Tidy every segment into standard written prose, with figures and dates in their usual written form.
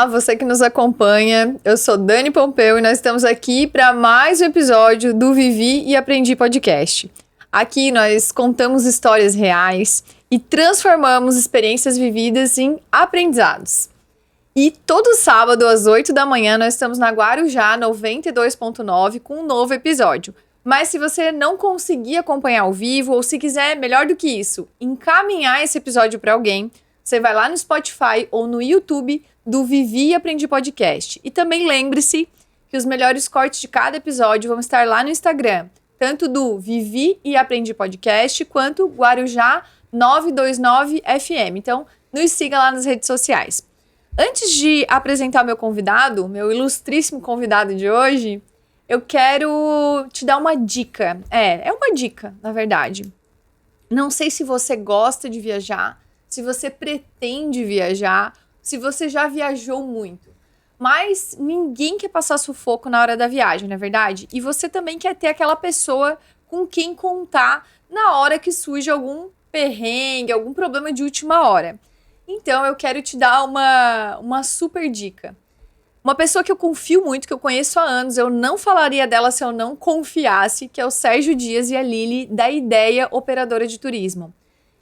Olá, você que nos acompanha. Eu sou Dani Pompeu e nós estamos aqui para mais um episódio do Vivi e Aprendi Podcast. Aqui nós contamos histórias reais e transformamos experiências vividas em aprendizados. E todo sábado às 8 da manhã nós estamos na Guarujá 92.9 com um novo episódio. Mas se você não conseguir acompanhar ao vivo ou se quiser, melhor do que isso, encaminhar esse episódio para alguém, você vai lá no Spotify ou no YouTube do Vivi e Aprendi Podcast. E também lembre-se que os melhores cortes de cada episódio vão estar lá no Instagram, tanto do Vivi e Aprendi Podcast, quanto Guarujá 929 FM. Então, nos siga lá nas redes sociais. Antes de apresentar meu convidado, meu ilustríssimo convidado de hoje, eu quero te dar uma dica. É uma dica, na verdade. Não sei se você gosta de viajar, se você pretende viajar, se você já viajou muito. Mas ninguém quer passar sufoco na hora da viagem, não é verdade? E você também quer ter aquela pessoa com quem contar na hora que surge algum perrengue, algum problema de última hora. Então eu quero te dar uma super dica. Uma pessoa que eu confio muito, que eu conheço há anos, eu não falaria dela se eu não confiasse, que é o Sérgio Dias e a Lili, da Ideia Operadora de Turismo.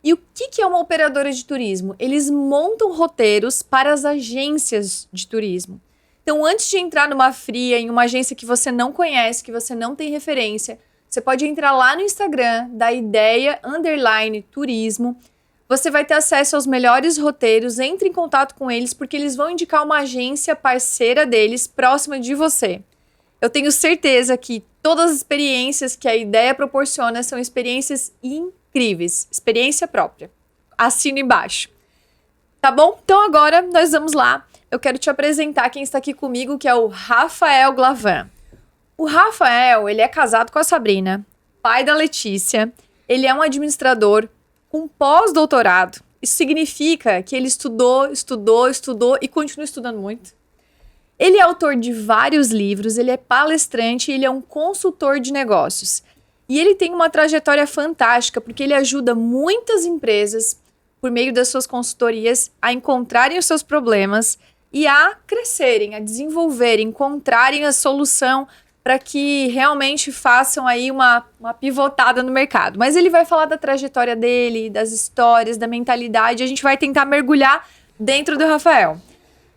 E o que é uma operadora de turismo? Eles montam roteiros para as agências de turismo. Então, antes de entrar numa fria, em uma agência que você não conhece, que você não tem referência, você pode entrar lá no Instagram da Ideia_Turismo. Você vai ter acesso aos melhores roteiros, entre em contato com eles, porque eles vão indicar uma agência parceira deles, próxima de você. Eu tenho certeza que todas as experiências que a Ideia proporciona são experiências incríveis. Experiência própria. Assina embaixo. Tá bom? Então agora nós vamos lá. Eu quero te apresentar quem está aqui comigo, que é o Rafael Glavan. O Rafael, ele é casado com a Sabrina, pai da Letícia. Ele é um administrador com pós-doutorado. Isso significa que ele estudou e continua estudando muito. Ele é autor de vários livros, ele é palestrante e ele é um consultor de negócios. E ele tem uma trajetória fantástica, porque ele ajuda muitas empresas, por meio das suas consultorias, a encontrarem os seus problemas e a crescerem, a desenvolverem, encontrarem a solução para que realmente façam aí uma pivotada no mercado. Mas ele vai falar da trajetória dele, das histórias, da mentalidade. A gente vai tentar mergulhar dentro do Rafael.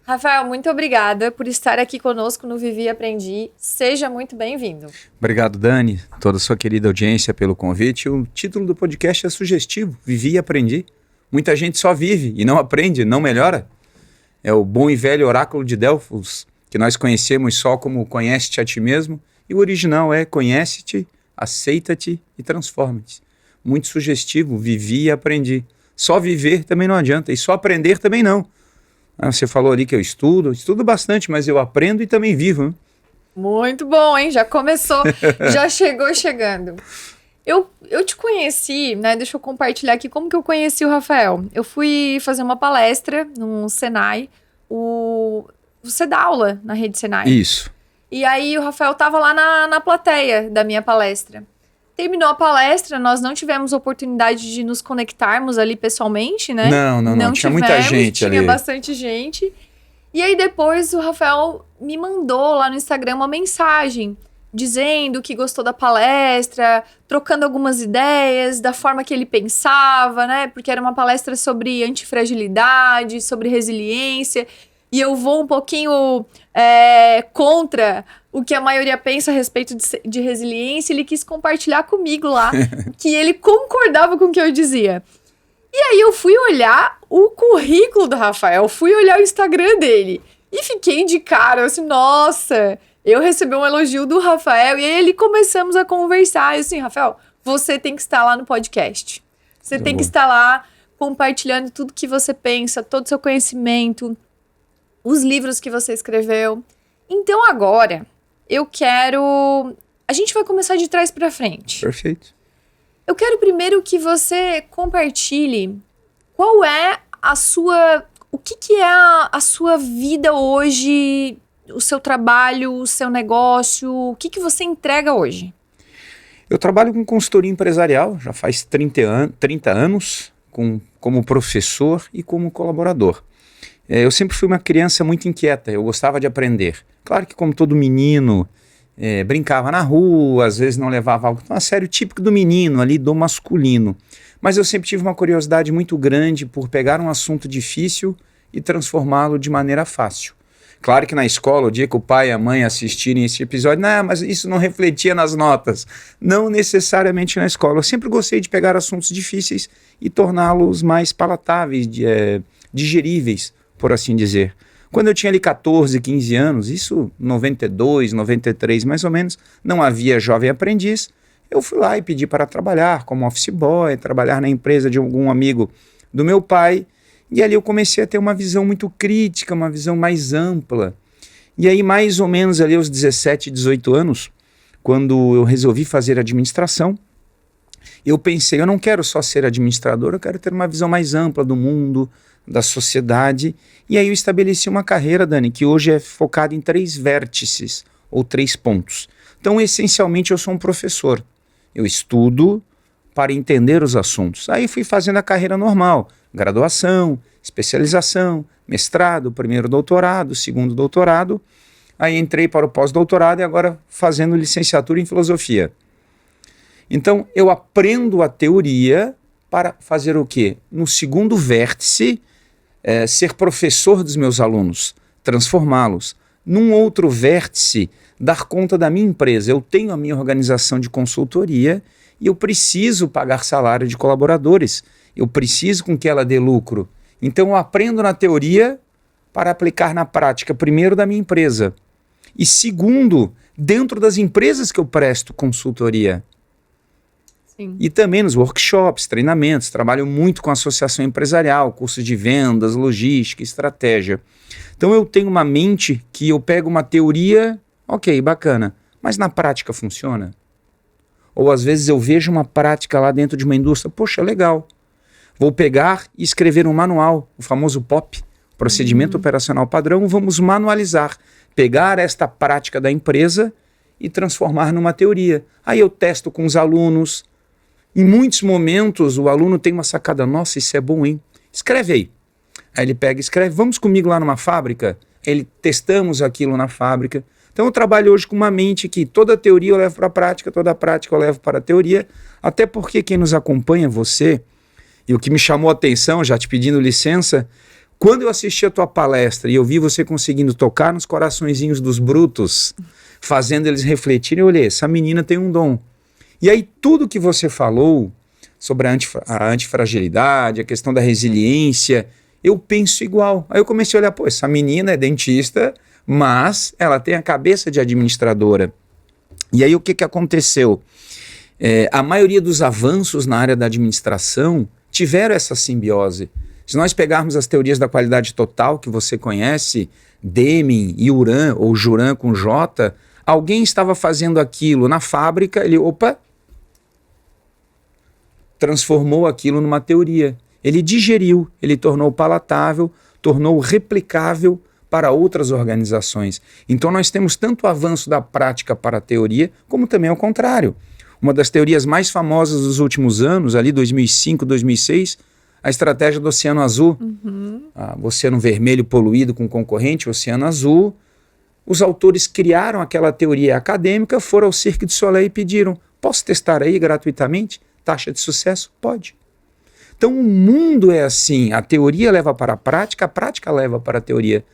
Rafael, muito obrigada por estar aqui conosco no Vivi e Aprendi. Seja muito bem-vindo. Obrigado, Dani, toda a sua querida audiência pelo convite. O título do podcast é sugestivo, Vivi e Aprendi. Muita gente só vive e não aprende, não melhora. É o bom e velho oráculo de Delfos, que nós conhecemos só como conhece-te a ti mesmo, e o original é conhece-te, aceita-te e transforma-te. Muito sugestivo, vivi e aprendi. Só viver também não adianta, e só aprender também não. Você falou ali que eu estudo bastante, mas eu aprendo e também vivo. Né? Muito bom, hein? Já começou, já chegou chegando. Eu te conheci, né? Deixa eu compartilhar aqui como que eu conheci o Rafael. Eu fui fazer uma palestra no Senai. Você dá aula na rede Senai. Isso. E aí o Rafael tava lá na plateia da minha palestra. Terminou a palestra, nós não tivemos oportunidade de nos conectarmos ali pessoalmente, né? Não. Tinha muita gente ali. Tinha bastante gente. E aí depois o Rafael me mandou lá no Instagram uma mensagem dizendo que gostou da palestra, trocando algumas ideias da forma que ele pensava, né? Porque era uma palestra sobre antifragilidade, sobre resiliência. E eu vou um pouquinho contra o que a maioria pensa a respeito de resiliência. Ele quis compartilhar comigo lá que ele concordava com o que eu dizia. E aí eu fui olhar o currículo do Rafael, fui olhar o Instagram dele e fiquei de cara, assim, nossa, eu recebi um elogio do Rafael. E aí ele começamos a conversar, e assim, Rafael, você tem que estar lá no podcast. Você tem que estar lá compartilhando tudo que você pensa, todo o seu conhecimento, os livros que você escreveu. Então agora, a gente vai começar de trás para frente. Perfeito. Eu quero primeiro que você compartilhe qual é o que é a sua vida hoje, o seu trabalho, o seu negócio, o que você entrega hoje? Eu trabalho com consultoria empresarial, já faz 30 anos, como professor e como colaborador. Eu sempre fui uma criança muito inquieta, eu gostava de aprender. Claro que como todo menino, brincava na rua, às vezes não levava algo tão a sério, típico do menino ali, do masculino. Mas eu sempre tive uma curiosidade muito grande por pegar um assunto difícil e transformá-lo de maneira fácil. Claro que na escola, o dia que o pai e a mãe assistirem esse episódio, não, mas isso não refletia nas notas. Não necessariamente na escola. Eu sempre gostei de pegar assuntos difíceis e torná-los mais palatáveis, digeríveis, por assim dizer. Quando eu tinha ali 14, 15 anos, isso 92, 93 mais ou menos, não havia jovem aprendiz, eu fui lá e pedi para trabalhar como office boy, trabalhar na empresa de algum amigo do meu pai, e ali eu comecei a ter uma visão muito crítica, uma visão mais ampla. E aí mais ou menos ali aos 17, 18 anos, quando eu resolvi fazer administração, eu pensei, eu não quero só ser administrador, eu quero ter uma visão mais ampla do mundo, da sociedade. E aí eu estabeleci uma carreira, Dani, que hoje é focada em 3 vértices, ou 3 pontos. Então, essencialmente, eu sou um professor. Eu estudo para entender os assuntos. Aí fui fazendo a carreira normal, graduação, especialização, mestrado, primeiro doutorado, segundo doutorado. Aí entrei para o pós-doutorado e agora fazendo licenciatura em filosofia. Então, eu aprendo a teoria para fazer o quê? No segundo vértice, ser professor dos meus alunos, transformá-los. Num outro vértice, dar conta da minha empresa. Eu tenho a minha organização de consultoria e eu preciso pagar salário de colaboradores. Eu preciso com que ela dê lucro. Então, eu aprendo na teoria para aplicar na prática, primeiro, da minha empresa. E segundo, dentro das empresas que eu presto consultoria. Sim. E também nos workshops, treinamentos, trabalho muito com associação empresarial, cursos de vendas, logística, estratégia. Então eu tenho uma mente que eu pego uma teoria, ok, bacana, mas na prática funciona? Ou às vezes eu vejo uma prática lá dentro de uma indústria, poxa, legal. Vou pegar e escrever um manual, o famoso POP, Procedimento Operacional Padrão, vamos manualizar, pegar esta prática da empresa e transformar numa teoria. Aí eu testo com os alunos. Em muitos momentos o aluno tem uma sacada, nossa, isso é bom, hein? Escreve aí. Aí ele pega e escreve, vamos comigo lá numa fábrica? Testamos aquilo na fábrica. Então eu trabalho hoje com uma mente que toda a teoria eu levo para a prática, toda a prática eu levo para a teoria, até porque quem nos acompanha, você, e o que me chamou a atenção, já te pedindo licença, quando eu assisti a tua palestra e eu vi você conseguindo tocar nos coraçõezinhos dos brutos, fazendo eles refletirem, eu olhei, essa menina tem um dom. E aí tudo que você falou sobre a antifragilidade, a questão da resiliência, eu penso igual. Aí eu comecei a olhar, pô, essa menina é dentista, mas ela tem a cabeça de administradora. E aí o que aconteceu? A maioria dos avanços na área da administração tiveram essa simbiose. Se nós pegarmos as teorias da qualidade total que você conhece, Deming, Juran ou Juran com J, alguém estava fazendo aquilo na fábrica, ele, transformou aquilo numa teoria. Ele digeriu, ele tornou palatável, tornou replicável para outras organizações. Então nós temos tanto o avanço da prática para a teoria, como também ao contrário. Uma das teorias mais famosas dos últimos anos, ali 2005, 2006, a estratégia do Oceano Azul. O Oceano Vermelho poluído com concorrente, o Oceano Azul. Os autores criaram aquela teoria acadêmica, foram ao Cirque du Soleil e pediram, posso testar aí gratuitamente? Taxa de sucesso? Pode. Então o mundo é assim, a teoria leva para a prática leva para a teoria.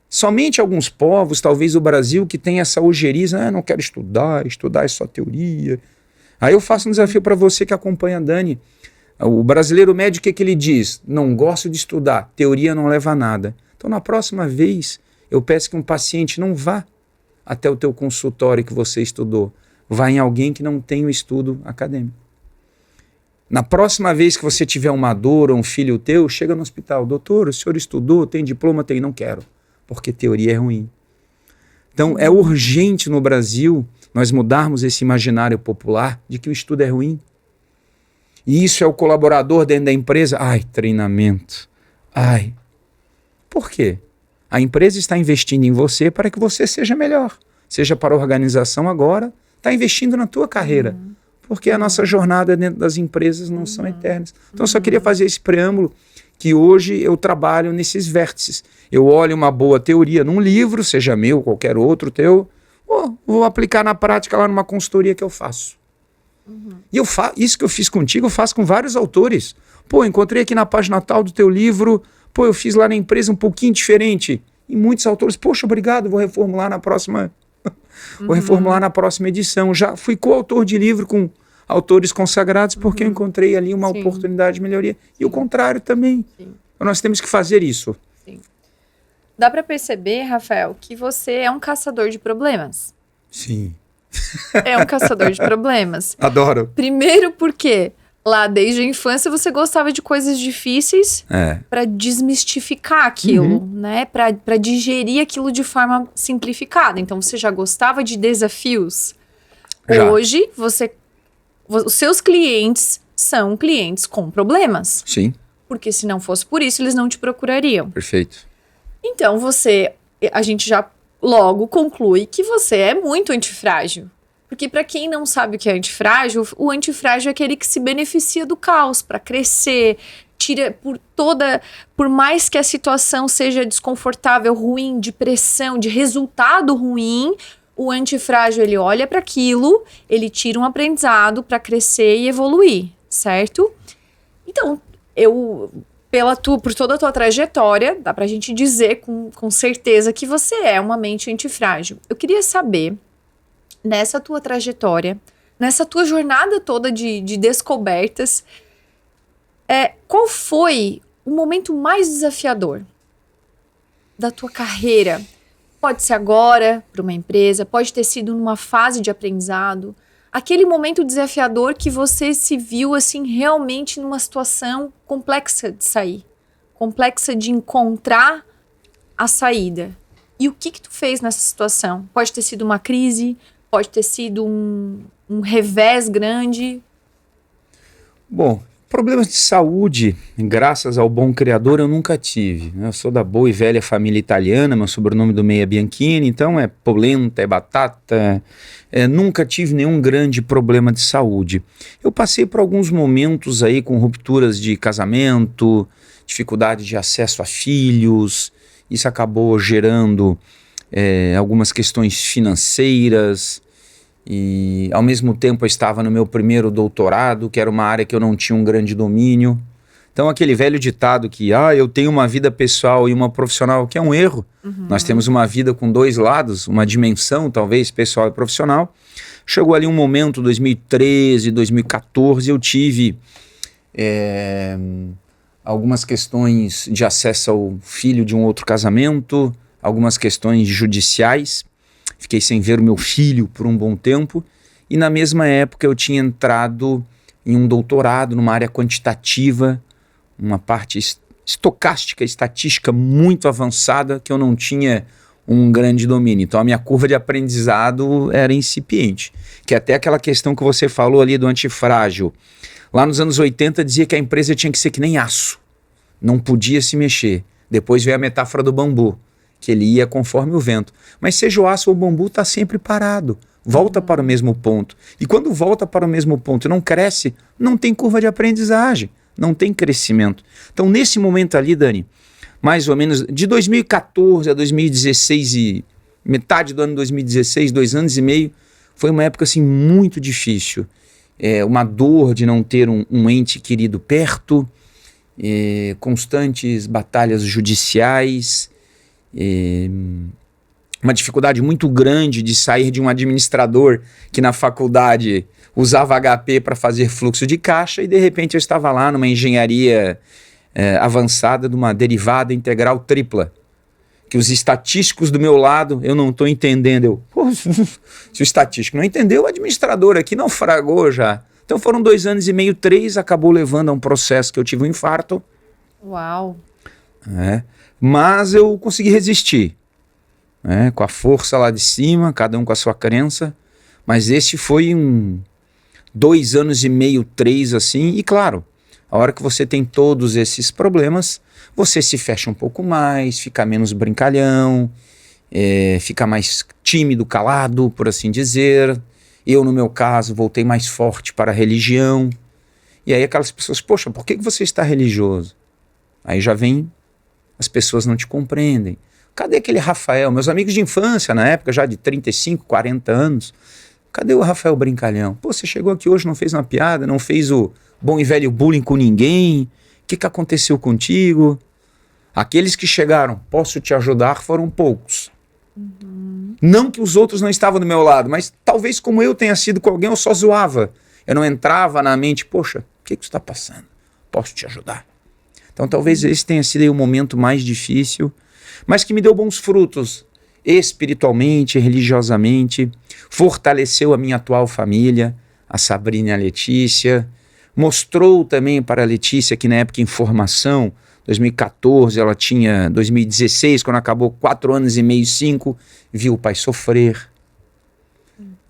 Somente alguns povos, talvez o Brasil, que tem essa ojeriza, não quero estudar é só teoria. Aí eu faço um desafio para você que acompanha a Dani. O brasileiro médio, o que ele diz? Não gosto de estudar, teoria não leva a nada. Então na próxima vez, eu peço que um paciente não vá até o teu consultório que você estudou. Vá em alguém que não tem o estudo acadêmico. Na próxima vez que você tiver uma dor ou um filho teu, chega no hospital. Doutor, o senhor estudou, tem diploma? Tem. Não quero, porque teoria é ruim. Então é urgente no Brasil nós mudarmos esse imaginário popular de que o estudo é ruim. E isso é o colaborador dentro da empresa. Ai, treinamento. Ai. Por quê? A empresa está investindo em você para que você seja melhor. Seja para a organização agora, está investindo na tua carreira. Porque a nossa jornada dentro das empresas não são eternas. Então eu só queria fazer esse preâmbulo que hoje eu trabalho nesses vértices. Eu olho uma boa teoria num livro, seja meu, qualquer outro teu, vou aplicar na prática lá numa consultoria que eu faço. E isso que eu fiz contigo, eu faço com vários autores. Pô, encontrei aqui na página tal do teu livro, pô, eu fiz lá na empresa um pouquinho diferente. E muitos autores, poxa, obrigado, vou reformular na próxima edição. Já fui coautor de livro com autores consagrados porque eu encontrei ali uma oportunidade de melhoria. E o contrário também. Então, nós temos que fazer isso. Sim. Dá para perceber, Rafael, que você é um caçador de problemas. Sim. É um caçador de problemas. Adoro. Primeiro porque lá desde a infância você gostava de coisas difíceis para desmistificar aquilo, né? Para digerir aquilo de forma simplificada. Então você já gostava de desafios. Já. Hoje os seus clientes são clientes com problemas. Sim. Porque se não fosse por isso, eles não te procurariam. Perfeito. Então a gente já logo conclui que você é muito antifrágil. Porque para quem não sabe o que é antifrágil, o antifrágil é aquele que se beneficia do caos para crescer, por mais que a situação seja desconfortável, ruim, de pressão, de resultado ruim, o antifrágil ele olha para aquilo, ele tira um aprendizado para crescer e evoluir, certo? Então, por toda a tua trajetória, dá pra gente dizer com certeza que você é uma mente antifrágil. Eu queria saber, nessa tua trajetória, nessa tua jornada toda de descobertas, qual foi o momento mais desafiador da tua carreira? Pode ser agora, para uma empresa, pode ter sido numa fase de aprendizado. Aquele momento desafiador que você se viu, assim, realmente numa situação complexa de sair. Complexa de encontrar a saída. E o que tu fez nessa situação? Pode ter sido uma crise, pode ter sido um revés grande. Bom, problemas de saúde, graças ao bom Criador, eu nunca tive. Eu sou da boa e velha família italiana, meu sobrenome do meio é Bianchini, então é polenta, é batata. Nunca tive nenhum grande problema de saúde. Eu passei por alguns momentos aí com rupturas de casamento, dificuldade de acesso a filhos. Isso acabou gerando algumas questões financeiras. E ao mesmo tempo eu estava no meu primeiro doutorado, que era uma área que eu não tinha um grande domínio. Então aquele velho ditado que eu tenho uma vida pessoal e uma profissional, que é um erro. Nós temos uma vida com dois lados, uma dimensão talvez pessoal e profissional. Chegou ali um momento, 2013, 2014, eu tive algumas questões de acesso ao filho de um outro casamento, algumas questões judiciais. Fiquei sem ver o meu filho por um bom tempo e na mesma época eu tinha entrado em um doutorado numa área quantitativa, uma parte estocástica, estatística muito avançada que eu não tinha um grande domínio. Então a minha curva de aprendizado era incipiente, que é até aquela questão que você falou ali do antifrágil. Lá nos anos 80 dizia que a empresa tinha que ser que nem aço, não podia se mexer. Depois veio a metáfora do bambu, que ele ia conforme o vento. Mas seja o aço ou o bambu, está sempre parado. Volta para o mesmo ponto. E quando volta para o mesmo ponto e não cresce, não tem curva de aprendizagem, não tem crescimento. Então, nesse momento ali, Dani, mais ou menos de 2014 a 2016 e metade do ano de 2016, 2 anos e meio, foi uma época assim muito difícil. Uma dor de não ter um ente querido perto, constantes batalhas judiciais, uma dificuldade muito grande de sair de um administrador que na faculdade usava HP para fazer fluxo de caixa e de repente eu estava lá numa engenharia avançada de uma derivada integral tripla, que os estatísticos do meu lado, eu não estou entendendo. Se o estatístico não entendeu, o administrador aqui naufragou já. Então foram 2 anos e meio, 3, acabou levando a um processo que eu tive um infarto. Uau! Mas eu consegui resistir, com a força lá de cima, cada um com a sua crença, mas esse foi 2 anos e meio, 3 assim, e claro, a hora que você tem todos esses problemas, você se fecha um pouco mais, fica menos brincalhão, fica mais tímido, calado, por assim dizer. Eu, no meu caso, voltei mais forte para a religião, e aí aquelas pessoas, poxa, por que você está religioso? Aí já vem, as pessoas não te compreendem. Cadê aquele Rafael? Meus amigos de infância, na época já de 35, 40 anos, cadê o Rafael brincalhão? Pô, você chegou aqui hoje, não fez uma piada, não fez o bom e velho bullying com ninguém, o que aconteceu contigo? Aqueles que chegaram, posso te ajudar, foram poucos. Não que os outros não estavam do meu lado, mas talvez como eu tenha sido com alguém, eu só zoava. Eu não entrava na mente, poxa, o que está passando? Posso te ajudar? Então talvez esse tenha sido aí o momento mais difícil, mas que me deu bons frutos, espiritualmente, religiosamente, fortaleceu a minha atual família, a Sabrina e a Letícia, mostrou também para a Letícia que na época em formação, 2014, ela tinha 2016, quando acabou 4 anos e meio, 5, viu o pai sofrer.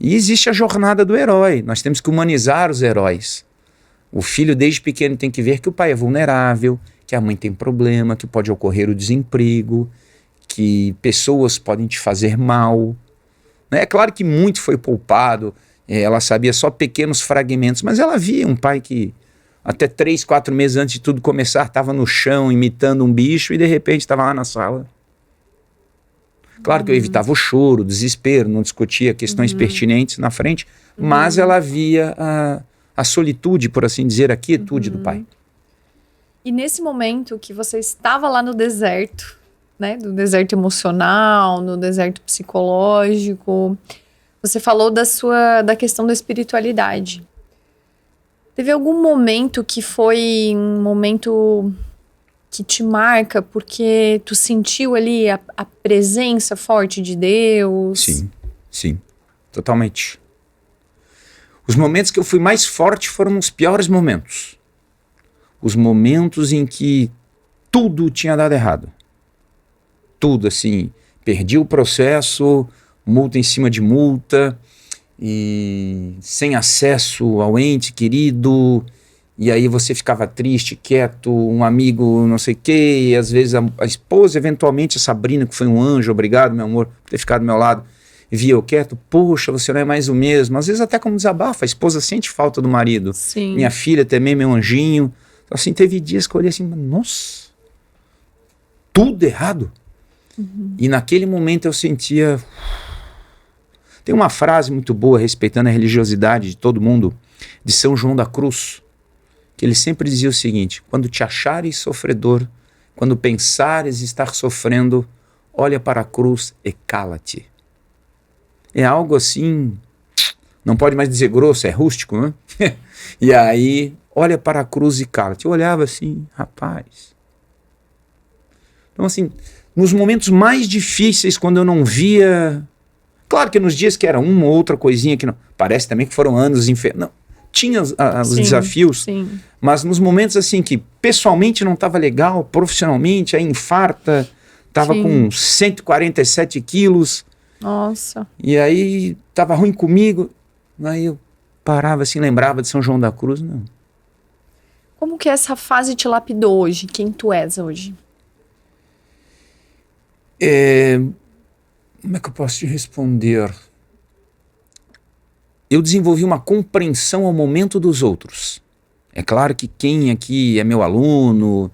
E existe a jornada do herói, nós temos que humanizar os heróis. O filho desde pequeno tem que ver que o pai é vulnerável, que a mãe tem problema, que pode ocorrer o desemprego, que pessoas podem te fazer mal. É claro que muito foi poupado, ela sabia só pequenos fragmentos, mas ela via um pai que até 3, 4 meses antes de tudo começar estava no chão imitando um bicho e de repente estava lá na sala. Claro que eu evitava o choro, o desespero, não discutia questões pertinentes na frente, mas ela via a solitude, por assim dizer, a quietude do pai. E nesse momento que você estava lá no deserto, né, do deserto emocional, no deserto psicológico, você falou da questão da espiritualidade. Teve algum momento que foi um momento que te marca porque tu sentiu ali a presença forte de Deus? Sim, sim, totalmente. Os momentos que eu fui mais forte foram os piores momentos. Os momentos em que tudo tinha dado errado. Tudo, assim, perdi o processo, multa em cima de multa, e sem acesso ao ente querido, e aí você ficava triste, quieto, um amigo não sei o quê, e às vezes a esposa, eventualmente a Sabrina, que foi um anjo, obrigado meu amor por ter ficado do meu lado, via eu quieto, poxa, você não é mais o mesmo, às vezes até como desabafa, a esposa sente falta do marido. Sim. Minha filha também, meu anjinho, então, assim, teve dias que eu olhei assim, nossa, tudo errado. E naquele momento eu sentia... Tem uma frase muito boa, respeitando a religiosidade de todo mundo, de São João da Cruz, que ele sempre dizia o seguinte: quando te achares sofredor, quando pensares estar sofrendo, olha para a cruz e cala-te. É algo assim, não pode mais dizer grosso, é rústico, né? E aí, olha para a cruz e cala-te. Eu olhava assim, rapaz. Então assim, nos momentos mais difíceis, quando eu não via... Claro que nos dias que era uma ou outra coisinha que não... Parece também que foram anos... Não, tinha os desafios, sim. Mas nos momentos assim que pessoalmente não estava legal, profissionalmente, aí infarta, estava com 147 quilos. Nossa. E aí estava ruim comigo. Aí eu parava assim, lembrava de São João da Cruz. Não. Como que essa fase te lapidou hoje? Quem tu és hoje? Como é que eu posso te responder? Eu desenvolvi uma compreensão ao momento dos outros. É claro que quem aqui é meu aluno,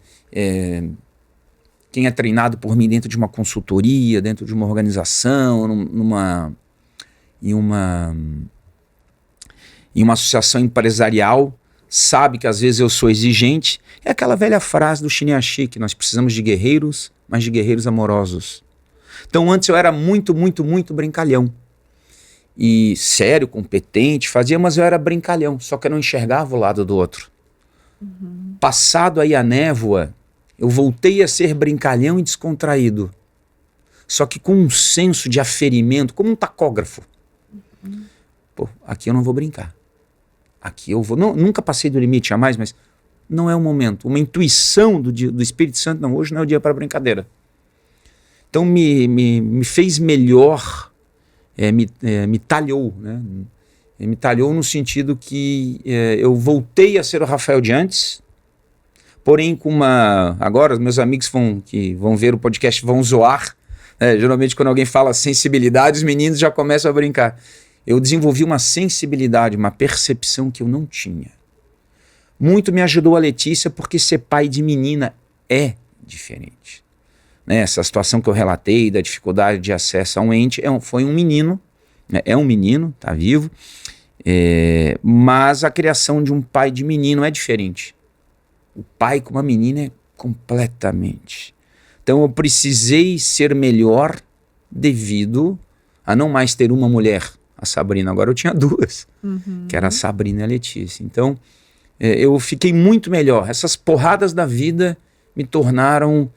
quem é treinado por mim dentro de uma consultoria, dentro de uma organização, em uma associação empresarial, sabe que às vezes eu sou exigente. É aquela velha frase do Shinya-shi, que nós precisamos de guerreiros, mas de guerreiros amorosos. Então antes eu era muito, muito, muito brincalhão. E sério, competente, fazia, mas eu era brincalhão, só que eu não enxergava o lado do outro. Passado aí a névoa, eu voltei a ser brincalhão e descontraído. Só que com um senso de aferimento, como um tacógrafo. Pô, aqui eu não vou brincar. Aqui eu vou... Não, nunca passei do limite jamais, mas não é o momento. Uma intuição do Espírito Santo, não, hoje não é o dia para brincadeira. Então me fez melhor, me talhou, né? Me talhou no sentido que eu voltei a ser o Rafael de antes, porém com uma... Agora os meus amigos que vão ver o podcast vão zoar. Geralmente quando alguém fala sensibilidade, os meninos já começam a brincar. Eu desenvolvi uma sensibilidade, uma percepção que eu não tinha. Muito me ajudou a Letícia, porque ser pai de menina é diferente. Né? Essa situação que eu relatei da dificuldade de acesso a um ente foi um menino, né? É um menino, está vivo, mas a criação de um pai de menino é diferente. O pai com uma menina é completamente. Então eu precisei ser melhor devido a não mais ter uma mulher, a Sabrina. Agora eu tinha duas, que era a Sabrina e a Letícia. Então eu fiquei muito melhor. Essas porradas da vida me tornaram...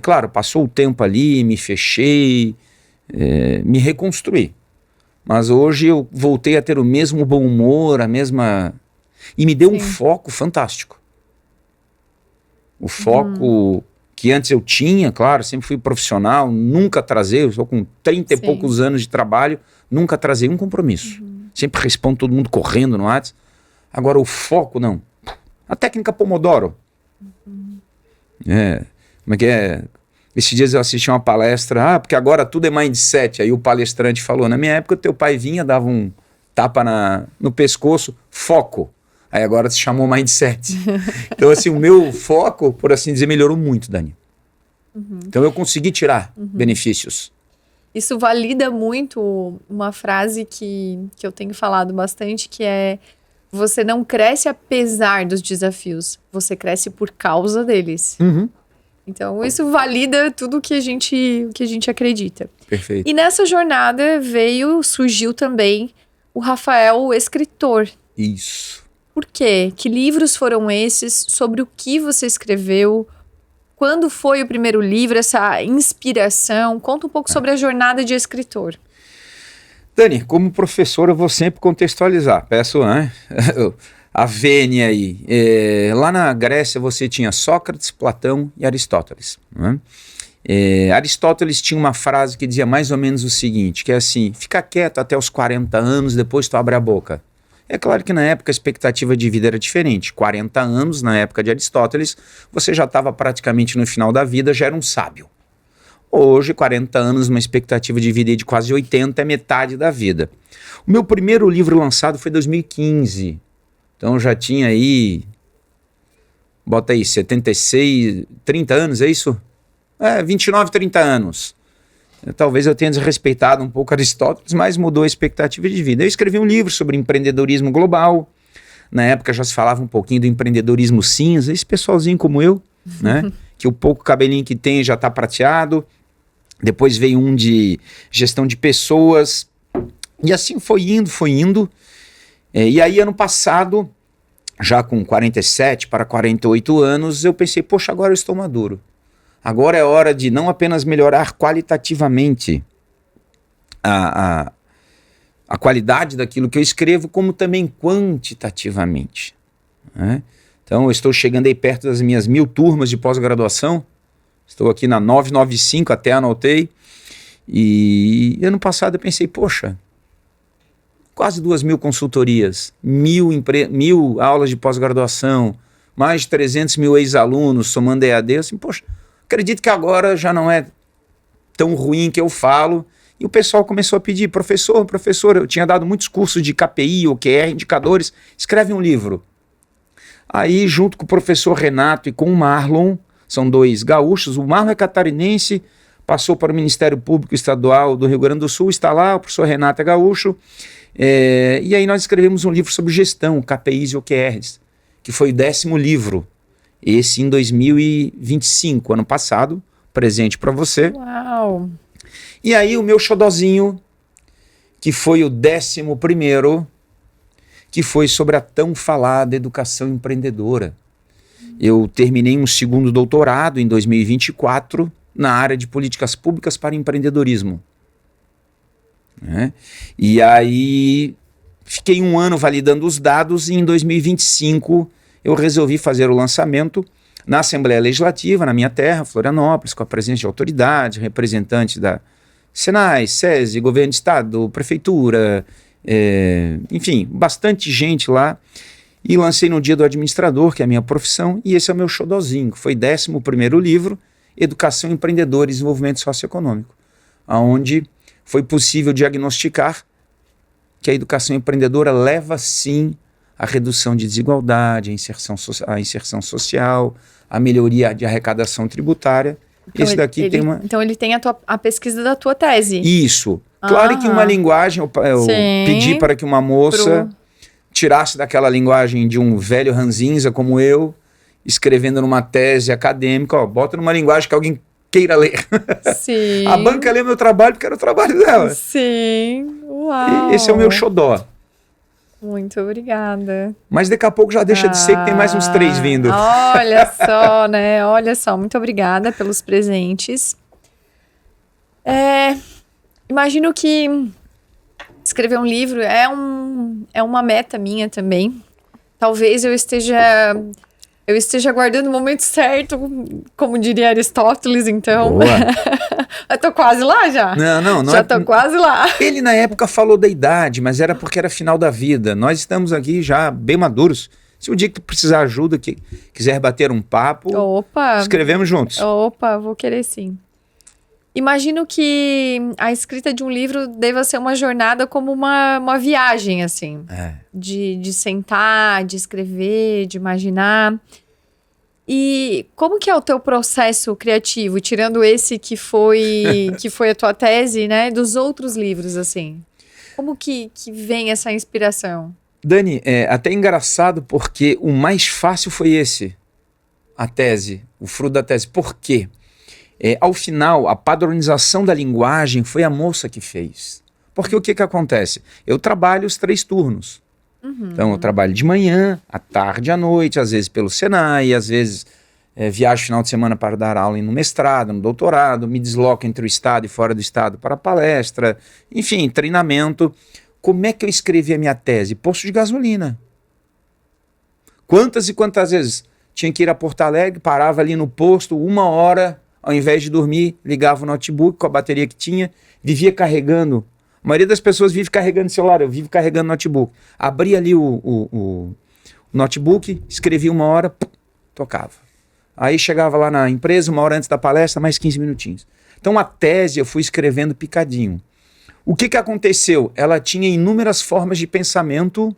claro, passou o tempo ali, me fechei, me reconstruí. Mas hoje eu voltei a ter o mesmo bom humor, a mesma... E me deu um foco fantástico. O foco que antes eu tinha, claro, sempre fui profissional, nunca trazei, eu estou com 30 e poucos anos de trabalho, nunca trazei um compromisso. Sempre respondo todo mundo correndo no WhatsApp. Agora o foco, não. A técnica Pomodoro. Como é que é? Esses dias eu assisti uma palestra, porque agora tudo é mindset. Aí o palestrante falou, na minha época teu pai vinha, dava um tapa no pescoço, foco. Aí agora se chamou mindset. Então assim, o meu foco, por assim dizer, melhorou muito, Dani. Então eu consegui tirar benefícios. Isso valida muito uma frase que eu tenho falado bastante, que é: você não cresce apesar dos desafios, você cresce por causa deles. Então isso valida tudo que a gente acredita. Perfeito. E nessa jornada surgiu também o Rafael, o escritor. Isso. Por quê? Que livros foram esses? Sobre o que você escreveu? Quando foi o primeiro livro, essa inspiração? Conta um pouco sobre a jornada de escritor. Dani, como professor eu vou sempre contextualizar. Peço a vênia aí. Lá na Grécia você tinha Sócrates, Platão e Aristóteles. Né? Aristóteles tinha uma frase que dizia mais ou menos o seguinte, que é assim: fica quieto até os 40 anos, depois tu abre a boca. É claro que na época a expectativa de vida era diferente. 40 anos, na época de Aristóteles, você já estava praticamente no final da vida, já era um sábio. Hoje, 40 anos, uma expectativa de vida de quase 80 é metade da vida. O meu primeiro livro lançado foi em 2015. Então já tinha aí, bota aí, 76, 30 anos, é isso? 29, 30 anos. Talvez eu tenha desrespeitado um pouco Aristóteles, mas mudou a expectativa de vida. Eu escrevi um livro sobre empreendedorismo global. Na época já se falava um pouquinho do empreendedorismo cinza. Esse pessoalzinho como eu, né? Que o pouco cabelinho que tem já está prateado. Depois veio um de gestão de pessoas. E assim foi indo. E aí ano passado, já com 47 para 48 anos, eu pensei, poxa, agora eu estou maduro. Agora é hora de não apenas melhorar qualitativamente a qualidade daquilo que eu escrevo, como também quantitativamente. Né? Então eu estou chegando aí perto das minhas 1000 turmas de pós-graduação. Estou aqui na 995, até anotei. E ano passado eu pensei, poxa, quase 2.000 consultorias, 1.000 aulas de pós-graduação, mais de 300 mil ex-alunos somando EAD, assim, poxa, acredito que agora já não é tão ruim que eu falo. E o pessoal começou a pedir, professor, eu tinha dado muitos cursos de KPI, OKR, indicadores, escreve um livro. Aí, junto com o professor Renato e com o Marlon, são 2 gaúchos, o Marlon é catarinense, passou para o Ministério Público Estadual do Rio Grande do Sul, está lá, o professor Renato é gaúcho, e aí nós escrevemos um livro sobre gestão, KPIs e OKRs, que foi o 10º livro, esse em 2025, ano passado, presente para você. Uau! E aí o meu xodozinho, que foi o 11º, que foi sobre a tão falada educação empreendedora. Eu terminei um 2º doutorado em 2024 na área de políticas públicas para empreendedorismo. Né? E aí fiquei 1 ano validando os dados e em 2025 eu resolvi fazer o lançamento na Assembleia Legislativa, na minha terra, Florianópolis, com a presença de autoridades, representantes da Senai, SESI, Governo de Estado, Prefeitura, enfim, bastante gente lá. E lancei no Dia do Administrador, que é a minha profissão, e esse é o meu xodozinho, que foi 11º livro, Educação Empreendedora e Desenvolvimento Socioeconômico, onde foi possível diagnosticar que a educação empreendedora leva sim a redução de desigualdade, a inserção social, a melhoria de arrecadação tributária. Então Esse daqui tem uma... Então ele tem a pesquisa da tua tese. Isso. Claro que uma linguagem, eu pedi para que uma moça tirasse daquela linguagem de um velho ranzinza como eu, escrevendo numa tese acadêmica, ó, bota numa linguagem que alguém queira ler. Sim. A banca lê meu trabalho porque era o trabalho dela. Sim. Uau. E esse é o meu xodó. Muito obrigada. Mas daqui a pouco já deixa de ser que tem mais uns 3 vindo. Olha só, né? Olha só, muito obrigada pelos presentes. Imagino que escrever um livro é uma meta minha também. Talvez eu esteja aguardando o momento certo, como diria Aristóteles, então. Boa. Eu tô quase lá já. Não já tô quase lá. Ele na época falou da idade, mas era porque era final da vida. Nós estamos aqui já bem maduros. Se um dia que tu precisar de ajuda, que quiser bater um papo, escrevemos juntos. Opa, vou querer sim. Imagino que a escrita de um livro deva ser uma jornada como uma viagem, assim. De sentar, de escrever, de imaginar. E como que é o teu processo criativo, tirando esse que foi a tua tese, né? Dos outros livros, assim. Como que vem essa inspiração? Dani, é até engraçado porque o mais fácil foi esse. A tese, o fruto da tese. Por quê? Ao final, a padronização da linguagem foi a moça que fez. Porque o que acontece? Eu trabalho os 3 turnos. Então, eu trabalho de manhã, à tarde, à noite, às vezes pelo Senai, às vezes viajo final de semana para dar aula no mestrado, no doutorado, me desloco entre o estado e fora do estado para palestra, enfim, treinamento. Como é que eu escrevi a minha tese? Posto de gasolina. Quantas e quantas vezes tinha que ir a Porto Alegre, parava ali no posto 1 hora, ao invés de dormir, ligava o notebook com a bateria que tinha, vivia carregando. A maioria das pessoas vive carregando celular, eu vivo carregando notebook. Abria ali o notebook, escrevia 1 hora, tocava. Aí chegava lá na empresa, 1 hora antes da palestra, mais 15 minutinhos. Então a tese eu fui escrevendo picadinho. O que aconteceu? Ela tinha inúmeras formas de pensamento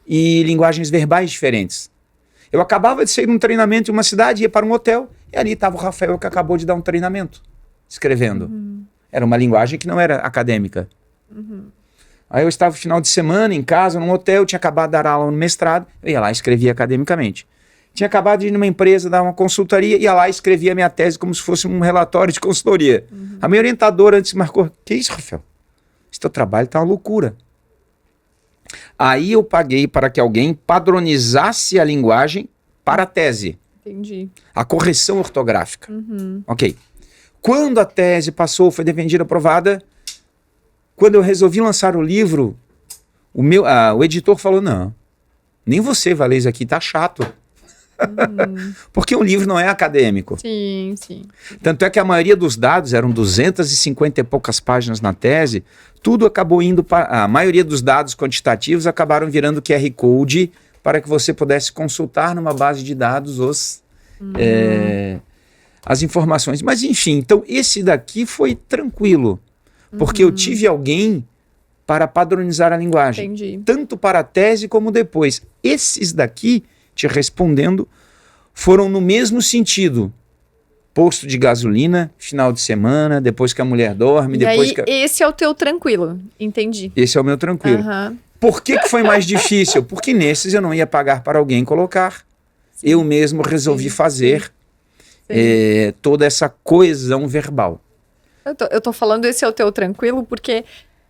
e linguagens verbais diferentes. Eu acabava de sair de um treinamento em uma cidade, ia para um hotel, e ali estava o Rafael que acabou de dar um treinamento, escrevendo. Era uma linguagem que não era acadêmica. Aí eu estava no final de semana em casa, num hotel, tinha acabado de dar aula no mestrado, eu ia lá e escrevia academicamente. Tinha acabado de ir numa empresa dar uma consultoria, ia lá e escrevia a minha tese como se fosse um relatório de consultoria. A minha orientadora antes marcou, que isso, Rafael? Esse teu trabalho tá uma loucura. Aí eu paguei para que alguém padronizasse a linguagem para a tese. Entendi. A correção ortográfica. Ok. Quando a tese passou, foi defendida, aprovada, quando eu resolvi lançar o livro, o editor falou, não, nem você vai ler isso aqui, tá chato. Porque o livro não é acadêmico. Sim, sim. Tanto é que a maioria dos dados, eram 250 e poucas páginas na tese, tudo acabou indo para... A maioria dos dados quantitativos acabaram virando QR Code para que você pudesse consultar numa base de dados as informações. Mas enfim, então esse daqui foi tranquilo, porque eu tive alguém para padronizar a linguagem. Entendi. Tanto para a tese como depois. Esses daqui, te respondendo, foram no mesmo sentido. Posto de gasolina, final de semana, depois que a mulher dorme. Esse é o teu tranquilo, entendi. Esse é o meu tranquilo. Por que foi mais difícil? Porque nesses eu não ia pagar para alguém colocar. Sim. Eu mesmo resolvi fazer toda essa coesão verbal. Eu tô falando esse é o teu tranquilo porque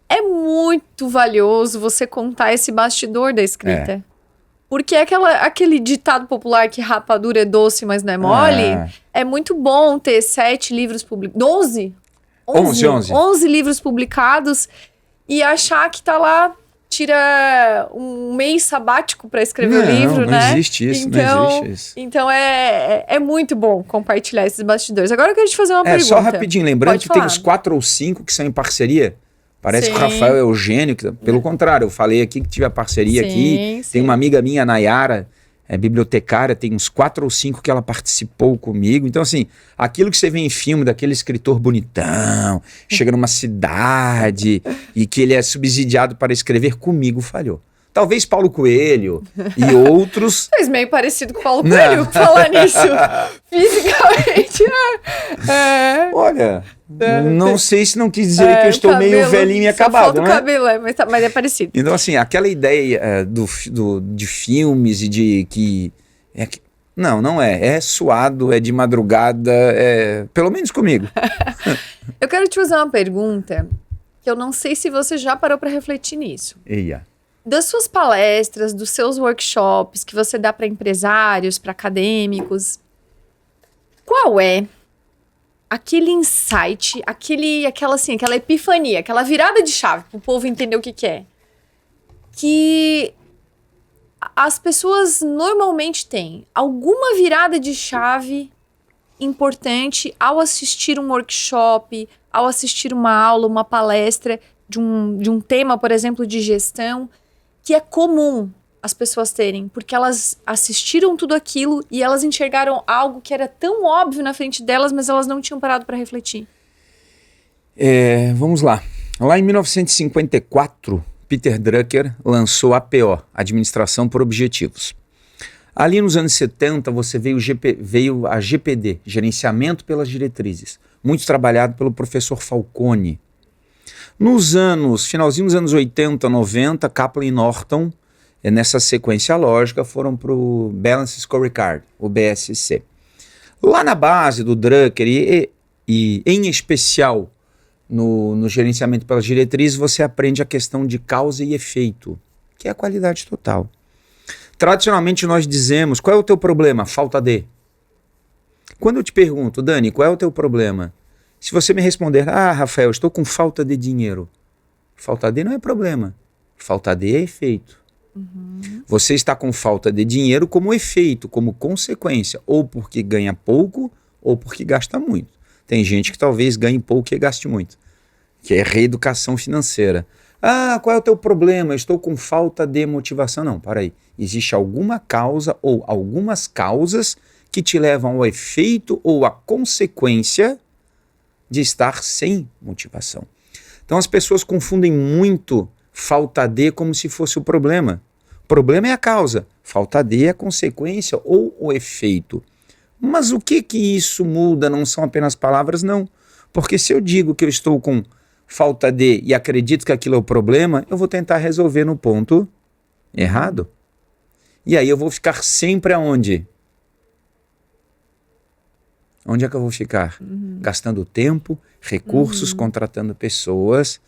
é muito valioso você contar esse bastidor da escrita. Porque aquele ditado popular que rapadura é doce, mas não é mole, é muito bom ter 7 livros publicados. 11 livros publicados e achar que tá lá, tira um mês sabático para escrever o livro, né? Não existe isso, não existe isso. Então é muito bom compartilhar esses bastidores. Agora eu quero te fazer uma pergunta. Só rapidinho, lembrando que tem uns 4 ou 5 que são em parceria. Parece que o Rafael é o gênio, pelo contrário, eu falei aqui que tive a parceria aqui. Sim. Tem uma amiga minha, Nayara, bibliotecária, tem uns 4 ou 5 que ela participou comigo. Então, assim, aquilo que você vê em filme daquele escritor bonitão, chega numa cidade e que ele é subsidiado para escrever, comigo falhou. Talvez Paulo Coelho e outros. Mas meio parecido com o Paulo Coelho, falar nisso. Fisicamente. Olha, não sei se não quis dizer que eu estou meio velhinho e acabado, falta né? o cabelo, mas é parecido. Então, assim, aquela ideia de filmes e de que... Não é. É suado, é de madrugada, pelo menos comigo. Eu quero te fazer uma pergunta que eu não sei se você já parou para refletir nisso. Eia. Das suas palestras, dos seus workshops que você dá para empresários, para acadêmicos, qual é aquele insight, aquela epifania, aquela virada de chave para o povo entender o que é? Que as pessoas normalmente têm alguma virada de chave importante ao assistir um workshop, ao assistir uma aula, uma palestra de um tema, por exemplo, de gestão, que é comum as pessoas terem, porque elas assistiram tudo aquilo e elas enxergaram algo que era tão óbvio na frente delas, mas elas não tinham parado para refletir. Vamos lá. Lá em 1954, Peter Drucker lançou a APO, Administração por Objetivos. Ali nos anos 70, você veio a GPD, Gerenciamento pelas Diretrizes, muito trabalhado pelo professor Falcone. Finalzinho dos anos 80, 90, Kaplan e Norton, nessa sequência lógica, foram para o Balanced Scorecard, o BSC. Lá na base do Drucker, e em especial no gerenciamento pelas diretrizes, você aprende a questão de causa e efeito, que é a qualidade total. Tradicionalmente nós dizemos, qual é o teu problema? Falta de. Quando eu te pergunto, Dani, qual é o teu problema? Se você me responder, Rafael, estou com falta de dinheiro. Falta de não é problema. Falta de é efeito. Você está com falta de dinheiro como efeito, como consequência, ou porque ganha pouco, ou porque gasta muito. Tem gente que talvez ganhe pouco e gaste muito, que é reeducação financeira. Qual é o teu problema? Estou com falta de motivação. Não, para aí. Existe alguma causa ou algumas causas que te levam ao efeito ou à consequência de estar sem motivação. Então as pessoas confundem muito falta de como se fosse o problema. O problema é a causa, falta de é a consequência ou o efeito. Mas o que isso muda? Não são apenas palavras, não. Porque se eu digo que eu estou com falta de e acredito que aquilo é o problema, eu vou tentar resolver no ponto errado. E aí eu vou ficar sempre aonde? Onde é que eu vou ficar? Gastando tempo, recursos, contratando pessoas.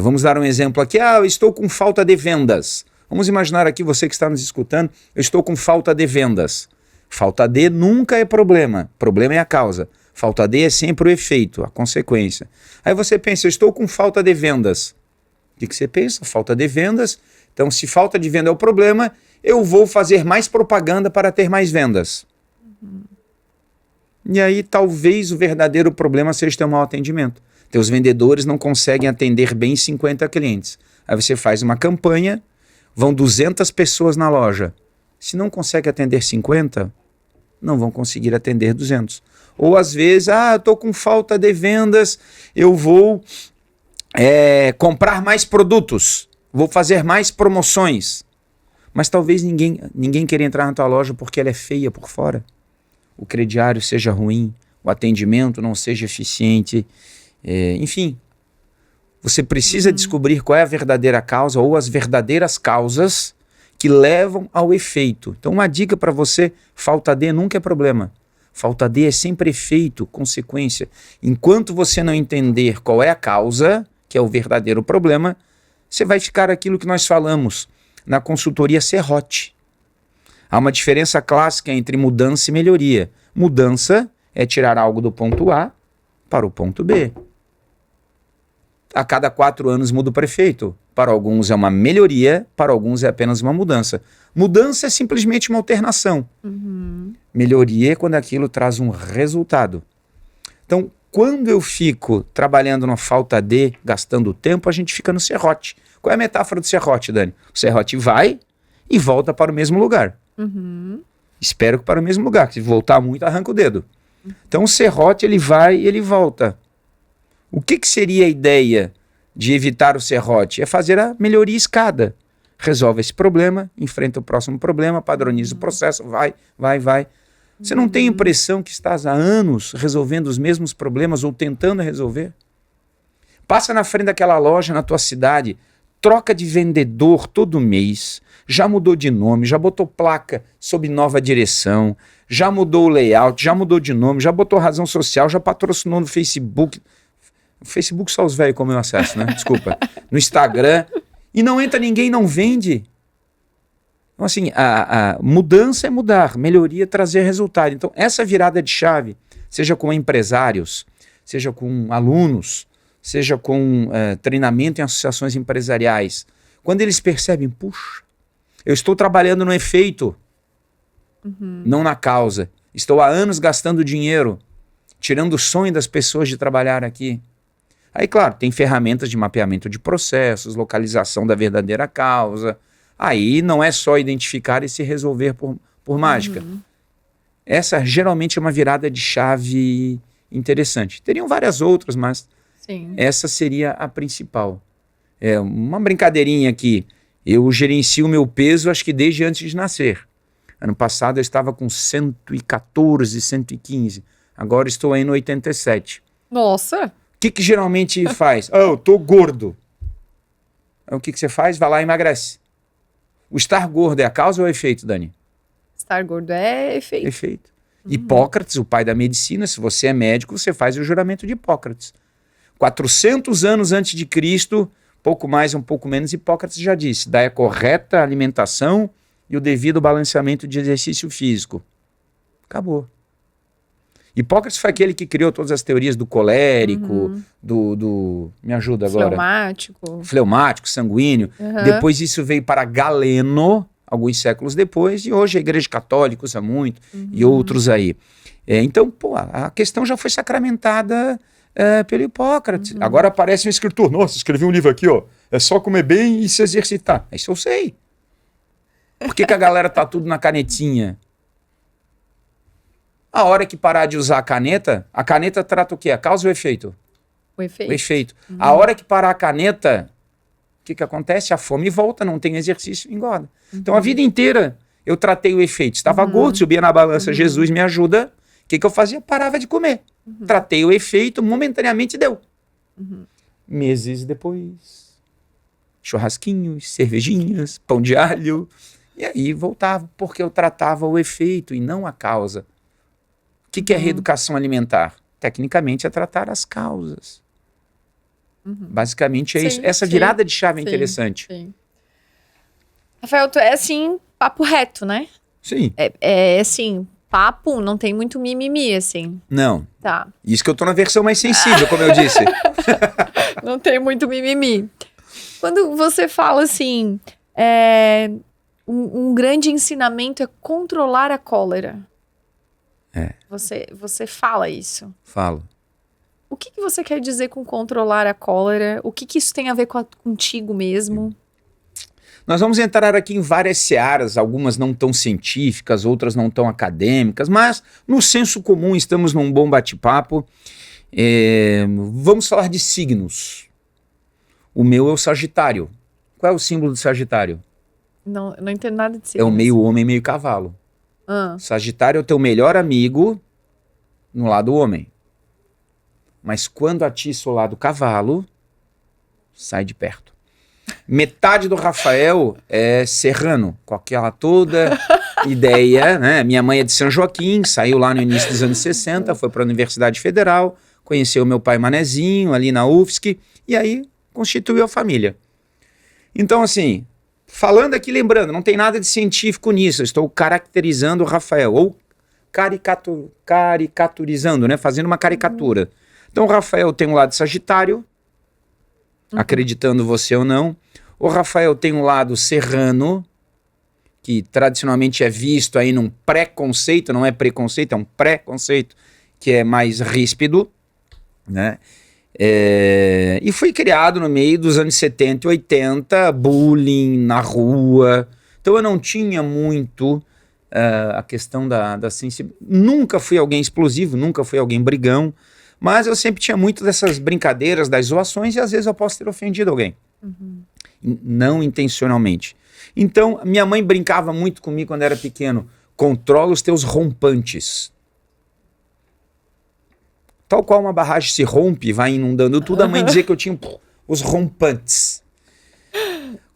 Vamos dar um exemplo aqui. Eu estou com falta de vendas. Vamos imaginar aqui, você que está nos escutando, eu estou com falta de vendas. Falta de nunca é problema. Problema é a causa. Falta de é sempre o efeito, a consequência. Aí você pensa, eu estou com falta de vendas. O que você pensa? Falta de vendas. Então, se falta de venda é o problema, eu vou fazer mais propaganda para ter mais vendas. E aí, talvez o verdadeiro problema seja ter um mau atendimento. Teus vendedores não conseguem atender bem 50 clientes. Aí você faz uma campanha, vão 200 pessoas na loja. Se não consegue atender 50, não vão conseguir atender 200. Ou às vezes, eu estou com falta de vendas, eu vou comprar mais produtos, vou fazer mais promoções. Mas talvez ninguém queira entrar na tua loja porque ela é feia por fora. O crediário seja ruim, o atendimento não seja eficiente. Enfim, você precisa descobrir qual é a verdadeira causa ou as verdadeiras causas que levam ao efeito. Então, uma dica para você, falta de nunca é problema. Falta de é sempre efeito, consequência. Enquanto você não entender qual é a causa, que é o verdadeiro problema, você vai ficar aquilo que nós falamos na consultoria serrote. Há uma diferença clássica entre mudança e melhoria. Mudança é tirar algo do ponto A para o ponto B. A cada 4 anos muda o prefeito. Para alguns é uma melhoria, para alguns é apenas uma mudança. Mudança é simplesmente uma alternação. Melhoria é quando aquilo traz um resultado. Então, quando eu fico trabalhando na falta de, gastando tempo, a gente fica no serrote. Qual é a metáfora do serrote, Dani? O serrote vai e volta para o mesmo lugar. Espero que para o mesmo lugar, que se voltar muito, arranca o dedo. Então o serrote ele vai e ele volta. O que seria a ideia de evitar o serrote? É fazer a melhoria escada. resolve esse problema, enfrenta o próximo problema, padroniza o processo, vai. Você não tem a impressão que estás há anos resolvendo os mesmos problemas ou tentando resolver? Passa na frente daquela loja na tua cidade, troca de vendedor todo mês, já mudou de nome, já botou placa sob nova direção, já mudou o layout, já mudou de nome, já botou razão social, já patrocinou no Facebook. No Facebook só os velhos como eu acesso, né? Desculpa. No Instagram. E não entra ninguém, não vende. Então, assim, a mudança é mudar, melhoria é trazer resultado. Então, essa virada de chave, seja com empresários, seja com alunos, seja com treinamento em associações empresariais, quando eles percebem, puxa, eu estou trabalhando no efeito, não na causa. Estou há anos gastando dinheiro, tirando o sonho das pessoas de trabalhar aqui. Aí, claro, tem ferramentas de mapeamento de processos, localização da verdadeira causa. Aí não é só identificar e se resolver por mágica. Essa geralmente é uma virada de chave interessante. Teriam várias outras, mas Sim. essa seria a principal. É uma brincadeirinha aqui. Eu gerencio o meu peso, acho que desde antes de nascer. Ano passado eu estava com 114, 115. Agora estou aí no 87. Nossa! O que geralmente faz? Eu tô gordo. O que você faz? Vai lá e emagrece. O estar gordo é a causa ou é o efeito, Dani? Estar gordo é efeito. Efeito. Hipócrates, o pai da medicina, se você é médico, você faz o juramento de Hipócrates. 400 anos antes de Cristo, pouco mais, um pouco menos, Hipócrates já disse, daí a correta alimentação e o devido balanceamento de exercício físico. Acabou. Hipócrates foi aquele que criou todas as teorias do colérico, me ajuda agora. Fleumático, sanguíneo. Depois isso veio para Galeno, alguns séculos depois, e hoje a Igreja Católica usa muito, e outros aí. Então, a questão já foi sacramentada pelo Hipócrates. Agora aparece um escritor, nossa, escrevi um livro aqui, ó, é só comer bem e se exercitar. Isso eu sei. Por que a galera tá tudo na canetinha? A hora que parar de usar a caneta trata o quê? A causa ou o efeito? O efeito. O efeito. A hora que parar a caneta, o que acontece? A fome volta, não tem exercício, engorda. Então a vida inteira eu tratei o efeito. Estava gordo, subia na balança, Jesus me ajuda. O que eu fazia? Parava de comer. Tratei o efeito, momentaneamente deu. Meses depois, churrasquinhos, cervejinhas, pão de alho. E aí voltava, porque eu tratava o efeito e não a causa. O que é reeducação alimentar? Tecnicamente é tratar as causas. Basicamente é isso. Essa virada de chave é interessante. Sim. Rafael, tu é assim, papo reto, né? Sim. É assim, papo, não tem muito mimimi, assim. Não. Tá. Isso que eu tô na versão mais sensível, como eu disse. Não tem muito mimimi. Quando você fala assim, um grande ensinamento é controlar a cólera. Você fala isso. Falo. O que você quer dizer com controlar a cólera? O que isso tem a ver contigo mesmo? Nós vamos entrar aqui em várias searas, algumas não tão científicas, outras não tão acadêmicas, mas no senso comum estamos num bom bate-papo. Vamos falar de signos. O meu é o Sagitário. Qual é o símbolo do Sagitário? Não entendo nada de signo. É o meio homem, meio cavalo. Sagitário é o teu melhor amigo no lado homem. Mas quando atiça o lado cavalo, sai de perto. Metade do Rafael é serrano, com aquela toda ideia, né? Minha mãe é de São Joaquim, saiu lá no início dos anos 60, foi para a Universidade Federal, conheceu meu pai Manezinho ali na UFSC, e aí constituiu a família. Então, assim, falando aqui, lembrando, não tem nada de científico nisso, eu estou caracterizando o Rafael, ou caricaturizando, né? Fazendo uma caricatura. Então o Rafael tem um lado Sagitário, acreditando você ou não. O Rafael tem um lado serrano, que tradicionalmente é visto aí num preconceito, não é preconceito, é um preconceito, que é mais ríspido, né? E foi criado no meio dos anos 70 e 80, bullying na rua. Então eu não tinha muito a questão da sensibilidade. Nunca fui alguém explosivo, nunca fui alguém brigão, mas eu sempre tinha muito dessas brincadeiras, das zoações, e às vezes eu posso ter ofendido alguém. Não intencionalmente. Então, minha mãe brincava muito comigo quando era pequeno. Controla os teus rompantes. Tal qual uma barragem se rompe e vai inundando tudo, a mãe dizia que eu tinha os rompantes.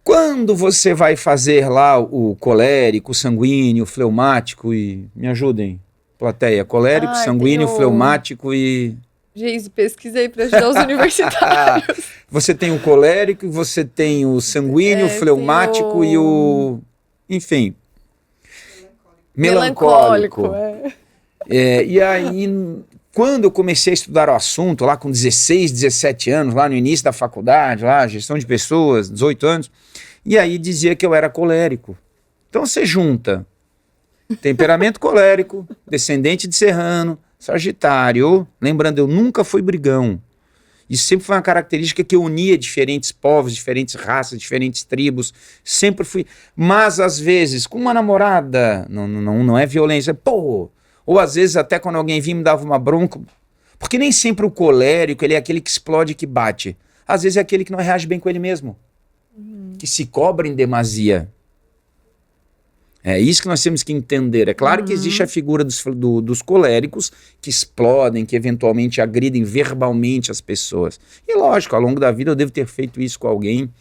Quando você vai fazer lá o colérico, o sanguíneo, o fleumático e... Me ajudem, plateia. Colérico, sanguíneo, fleumático e... Geise, pesquisei para ajudar os universitários. Você tem o colérico, você tem o sanguíneo, o fleumático e o... Enfim. Melancólico. E aí... Quando eu comecei a estudar o assunto, lá com 16, 17 anos, lá no início da faculdade, lá, gestão de pessoas, 18 anos, e aí dizia que eu era colérico. Então você junta temperamento colérico, descendente de serrano, sagitário, lembrando, eu nunca fui brigão. Isso sempre foi uma característica que unia diferentes povos, diferentes raças, diferentes tribos, sempre fui, mas às vezes com uma namorada, não é violência, pô... Ou às vezes até quando alguém vinha me dava uma bronca, porque nem sempre o colérico ele é aquele que explode e que bate. Às vezes é aquele que não reage bem com ele mesmo, que se cobra em demasia. É isso que nós temos que entender. É claro que existe a figura dos coléricos que explodem, que eventualmente agridem verbalmente as pessoas. E lógico, ao longo da vida eu devo ter feito isso com alguém.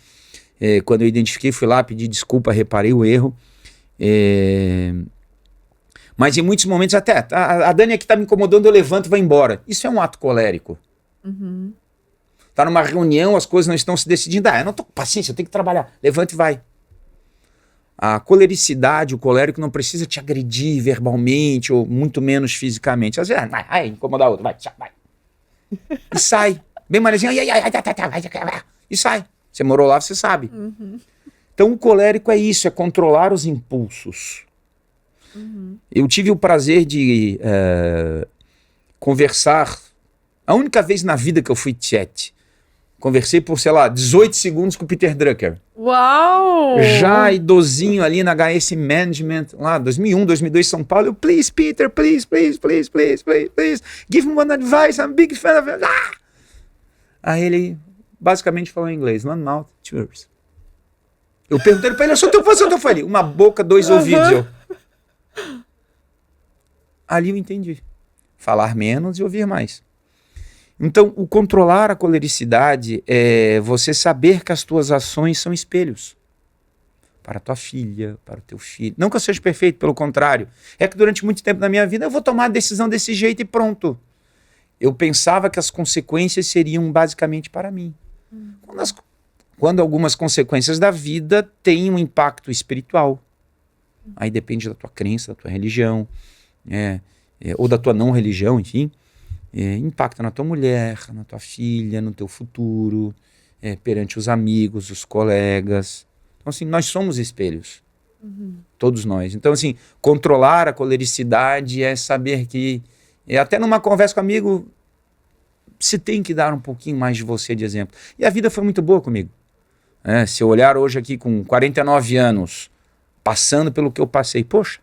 Quando eu identifiquei, fui lá, pedi desculpa, reparei o erro. Mas em muitos momentos até, a Dani aqui tá me incomodando, eu levanto e vou embora. Isso é um ato colérico. Tá numa reunião, as coisas não estão se decidindo. Eu não tô com paciência, eu tenho que trabalhar. Levanta e vai. A colericidade, o colérico não precisa te agredir verbalmente ou muito menos fisicamente. Às vezes, vai incomodar outro, vai. E sai. Bem manezinho, e sai. Você morou lá, você sabe. Então o colérico é isso, é controlar os impulsos. Eu tive o prazer de conversar, a única vez na vida que eu fui chat, conversei por, 18 segundos com o Peter Drucker. Uau! Já idosinho ali na HS Management, lá 2001, 2002, São Paulo, eu, please Peter, please, give me one advice, I'm a big fan of it. Aí ele basicamente falou em inglês, one mouth, two ears. Eu perguntei pra ele, eu sou teu fã, ele, uma boca, dois ouvidos, eu... Ali eu entendi. Falar menos e ouvir mais. Então, o controlar a colericidade é você saber que as tuas ações são espelhos. Para a tua filha, para o teu filho. Não que eu seja perfeito, pelo contrário. É que durante muito tempo da minha vida eu vou tomar a decisão desse jeito e pronto. Eu pensava que as consequências seriam basicamente para mim. Quando algumas consequências da vida têm um impacto espiritual. Aí depende da tua crença, da tua religião, ou da tua não religião, enfim. Impacta na tua mulher, na tua filha, no teu futuro, perante os amigos, os colegas. Então, assim, nós somos espelhos. Todos nós. Então, assim, controlar a colericidade é saber que, até numa conversa com um amigo, você tem que dar um pouquinho mais de você de exemplo. E a vida foi muito boa comigo. Se eu olhar hoje aqui com 49 anos, passando pelo que eu passei, poxa,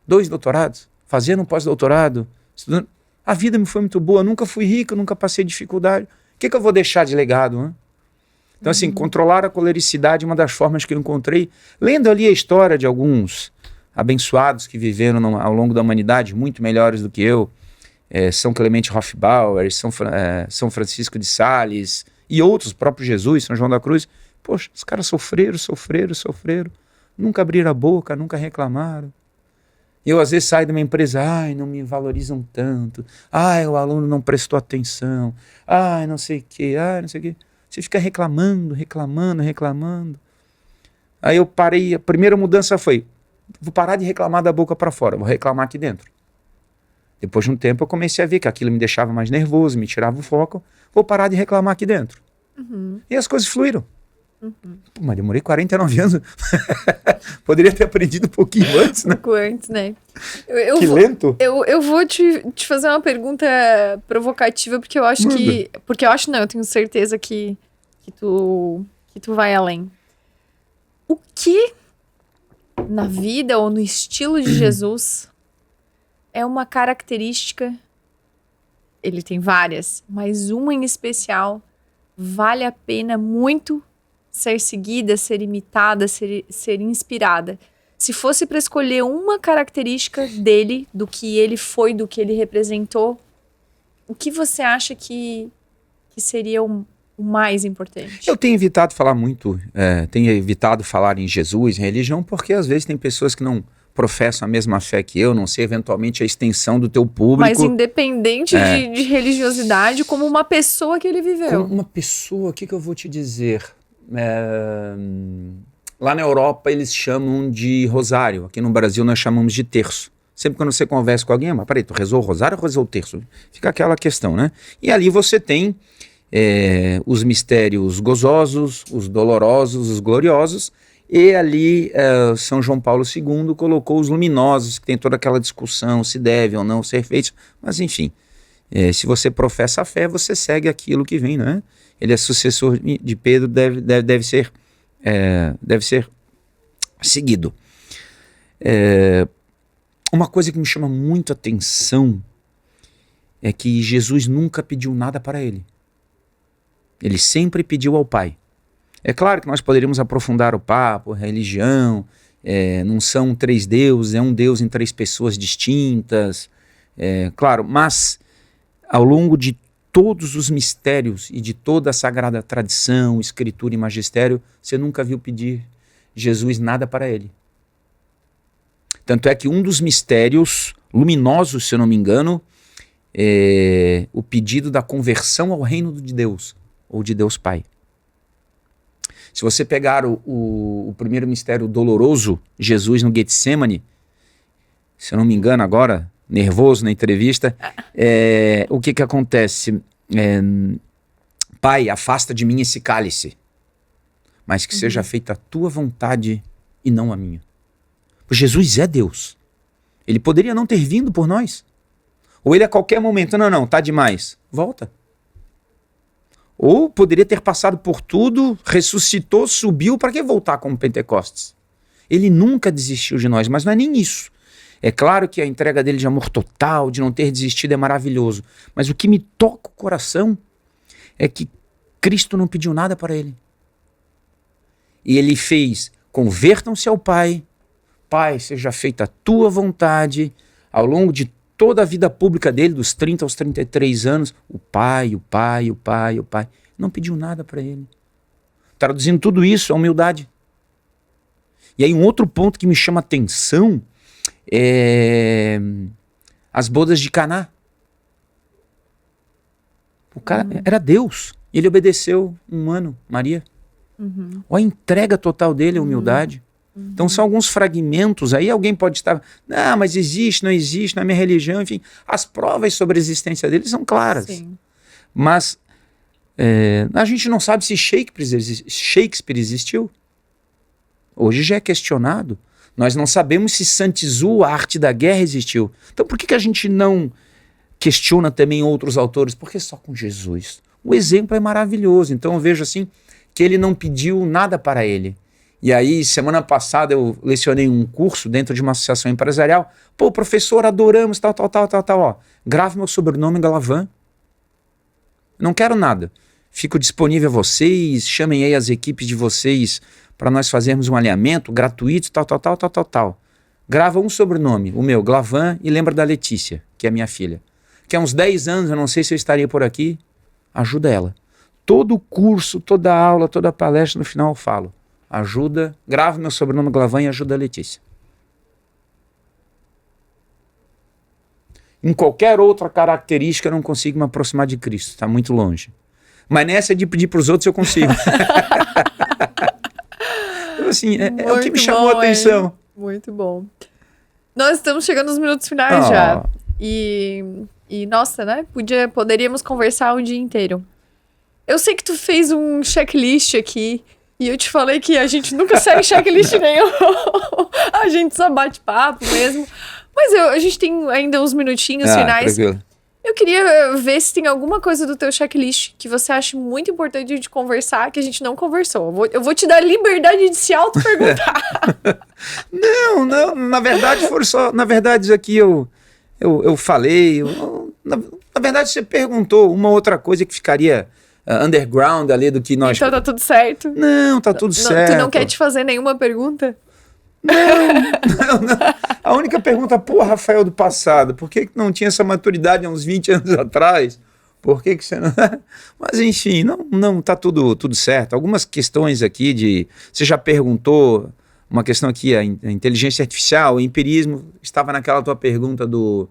2 doutorados, fazendo um pós-doutorado, estudando, a vida me foi muito boa, nunca fui rico, nunca passei dificuldade, o que eu vou deixar de legado, né? Então assim, controlar a colericidade é uma das formas que eu encontrei, lendo ali a história de alguns abençoados que viveram ao longo da humanidade, muito melhores do que eu, São Clemente Hofbauer, São Francisco de Sales e outros, próprio Jesus, São João da Cruz. Poxa, os caras sofreram, nunca abriram a boca, nunca reclamaram. Eu às vezes saio de uma empresa, não me valorizam tanto, o aluno não prestou atenção, não sei o quê. Você fica reclamando. Aí eu parei, a primeira mudança foi, vou parar de reclamar da boca para fora, vou reclamar aqui dentro. Depois de um tempo eu comecei a ver que aquilo me deixava mais nervoso, me tirava o foco, vou parar de reclamar aqui dentro. E as coisas fluíram. Pô, mas demorei 49 anos. Poderia ter aprendido um pouquinho antes, né? Um pouco antes, né? Lento. Eu vou te fazer uma pergunta provocativa, porque eu acho que... Porque eu acho não, eu tenho certeza que tu vai além. O que na vida ou no estilo de Jesus é uma característica... Ele tem várias, mas uma em especial vale a pena muito ser seguida, ser imitada, ser inspirada. Se fosse para escolher uma característica dele, do que ele foi, do que ele representou, o que você acha que seria o mais importante? Eu tenho evitado falar muito, tenho evitado falar em Jesus, em religião, porque às vezes tem pessoas que não professam a mesma fé que eu, não sei eventualmente a extensão do teu público. Mas independente de religiosidade, como uma pessoa que ele viveu. Como uma pessoa, o que eu vou te dizer? Lá na Europa eles chamam de rosário, aqui no Brasil nós chamamos de terço. Sempre quando você conversa com alguém, mas peraí, tu rezou o rosário ou rezou o terço? Fica aquela questão, né? E ali você tem os mistérios gozosos, os dolorosos, os gloriosos, e ali São João Paulo II colocou os luminosos, que tem toda aquela discussão se deve ou não ser feitos, mas enfim, se você professa a fé, você segue aquilo que vem, né? Ele é sucessor de Pedro, deve ser seguido. Uma coisa que me chama muito a atenção é que Jesus nunca pediu nada para ele. Ele sempre pediu ao Pai. É claro que nós poderíamos aprofundar o papo, a religião, não são três deuses, é um Deus em três pessoas distintas, claro, mas ao longo de todos os mistérios e de toda a sagrada tradição, escritura e magistério, você nunca viu pedir Jesus nada para ele. Tanto é que um dos mistérios luminosos, se eu não me engano, é o pedido da conversão ao reino de Deus, ou de Deus Pai. Se você pegar o primeiro mistério doloroso, Jesus no Getsemane, se eu não me engano agora, nervoso na entrevista, o que acontece? Pai, afasta de mim esse cálice, mas que seja feita a tua vontade e não a minha. Jesus é Deus. Ele poderia não ter vindo por nós. Ou ele a qualquer momento, não, tá demais, volta. Ou poderia ter passado por tudo, ressuscitou, subiu, para que voltar como Pentecostes? Ele nunca desistiu de nós, mas não é nem isso. É claro que a entrega dele de amor total, de não ter desistido, é maravilhoso. Mas o que me toca o coração é que Cristo não pediu nada para ele. E ele fez, convertam-se ao Pai, Pai, seja feita a tua vontade. Ao longo de toda a vida pública dele, dos 30 aos 33 anos, o Pai. Não pediu nada para ele. Traduzindo tudo isso, é humildade. E aí um outro ponto que me chama a atenção é as bodas de Caná. O cara era Deus. Ele obedeceu um ano, Maria. A entrega total dele, a humildade. Então são alguns fragmentos aí, alguém pode estar, mas existe, não existe, na minha religião, enfim, as provas sobre a existência dele são claras. Sim. Mas a gente não sabe se Shakespeare existiu. Hoje já é questionado. Nós não sabemos se Sun Tzu, a arte da guerra, existiu. Então por que a gente não questiona também outros autores? Porque só com Jesus. O exemplo é maravilhoso. Então eu vejo assim, que ele não pediu nada para ele. E aí, semana passada, eu lecionei um curso dentro de uma associação empresarial. Pô, professor, adoramos, tal, ó. Grave meu sobrenome, Glavan. Não quero nada. Fico disponível a vocês, chamem aí as equipes de vocês para nós fazermos um alinhamento gratuito, tal. Grava um sobrenome, o meu, Glavan, e lembra da Letícia, que é minha filha. Que há uns 10 anos, eu não sei se eu estaria por aqui, ajuda ela. Todo curso, toda aula, toda palestra, no final eu falo. Ajuda, grava meu sobrenome Glavan e ajuda a Letícia. Em qualquer outra característica eu não consigo me aproximar de Cristo, está muito longe. Mas nessa de pedir para os outros eu consigo. Então, assim, é o que me chamou a atenção. Muito bom. Nós estamos chegando nos minutos finais já. E nossa, né? Poderíamos conversar o dia inteiro. Eu sei que tu fez um checklist aqui. E eu te falei que a gente nunca segue checklist nenhum. A gente só bate papo mesmo. Mas a gente tem ainda uns minutinhos finais. Tranquilo. Eu queria ver se tem alguma coisa do teu checklist que você acha muito importante de conversar que a gente não conversou. Eu vou te dar a liberdade de se auto-perguntar. Não, na verdade foram só... Na verdade, isso aqui eu falei... Na verdade, você perguntou uma outra coisa que ficaria underground ali do que nós... Então tá tudo certo. Não, tá tudo certo. Tu não quer te fazer nenhuma pergunta? Não. A única pergunta, pô, Rafael do passado, por que não tinha essa maturidade há uns 20 anos atrás? Por que você não... Mas enfim, não tá tudo certo. Algumas questões aqui você já perguntou, uma questão aqui, a inteligência artificial, o empirismo, estava naquela tua pergunta do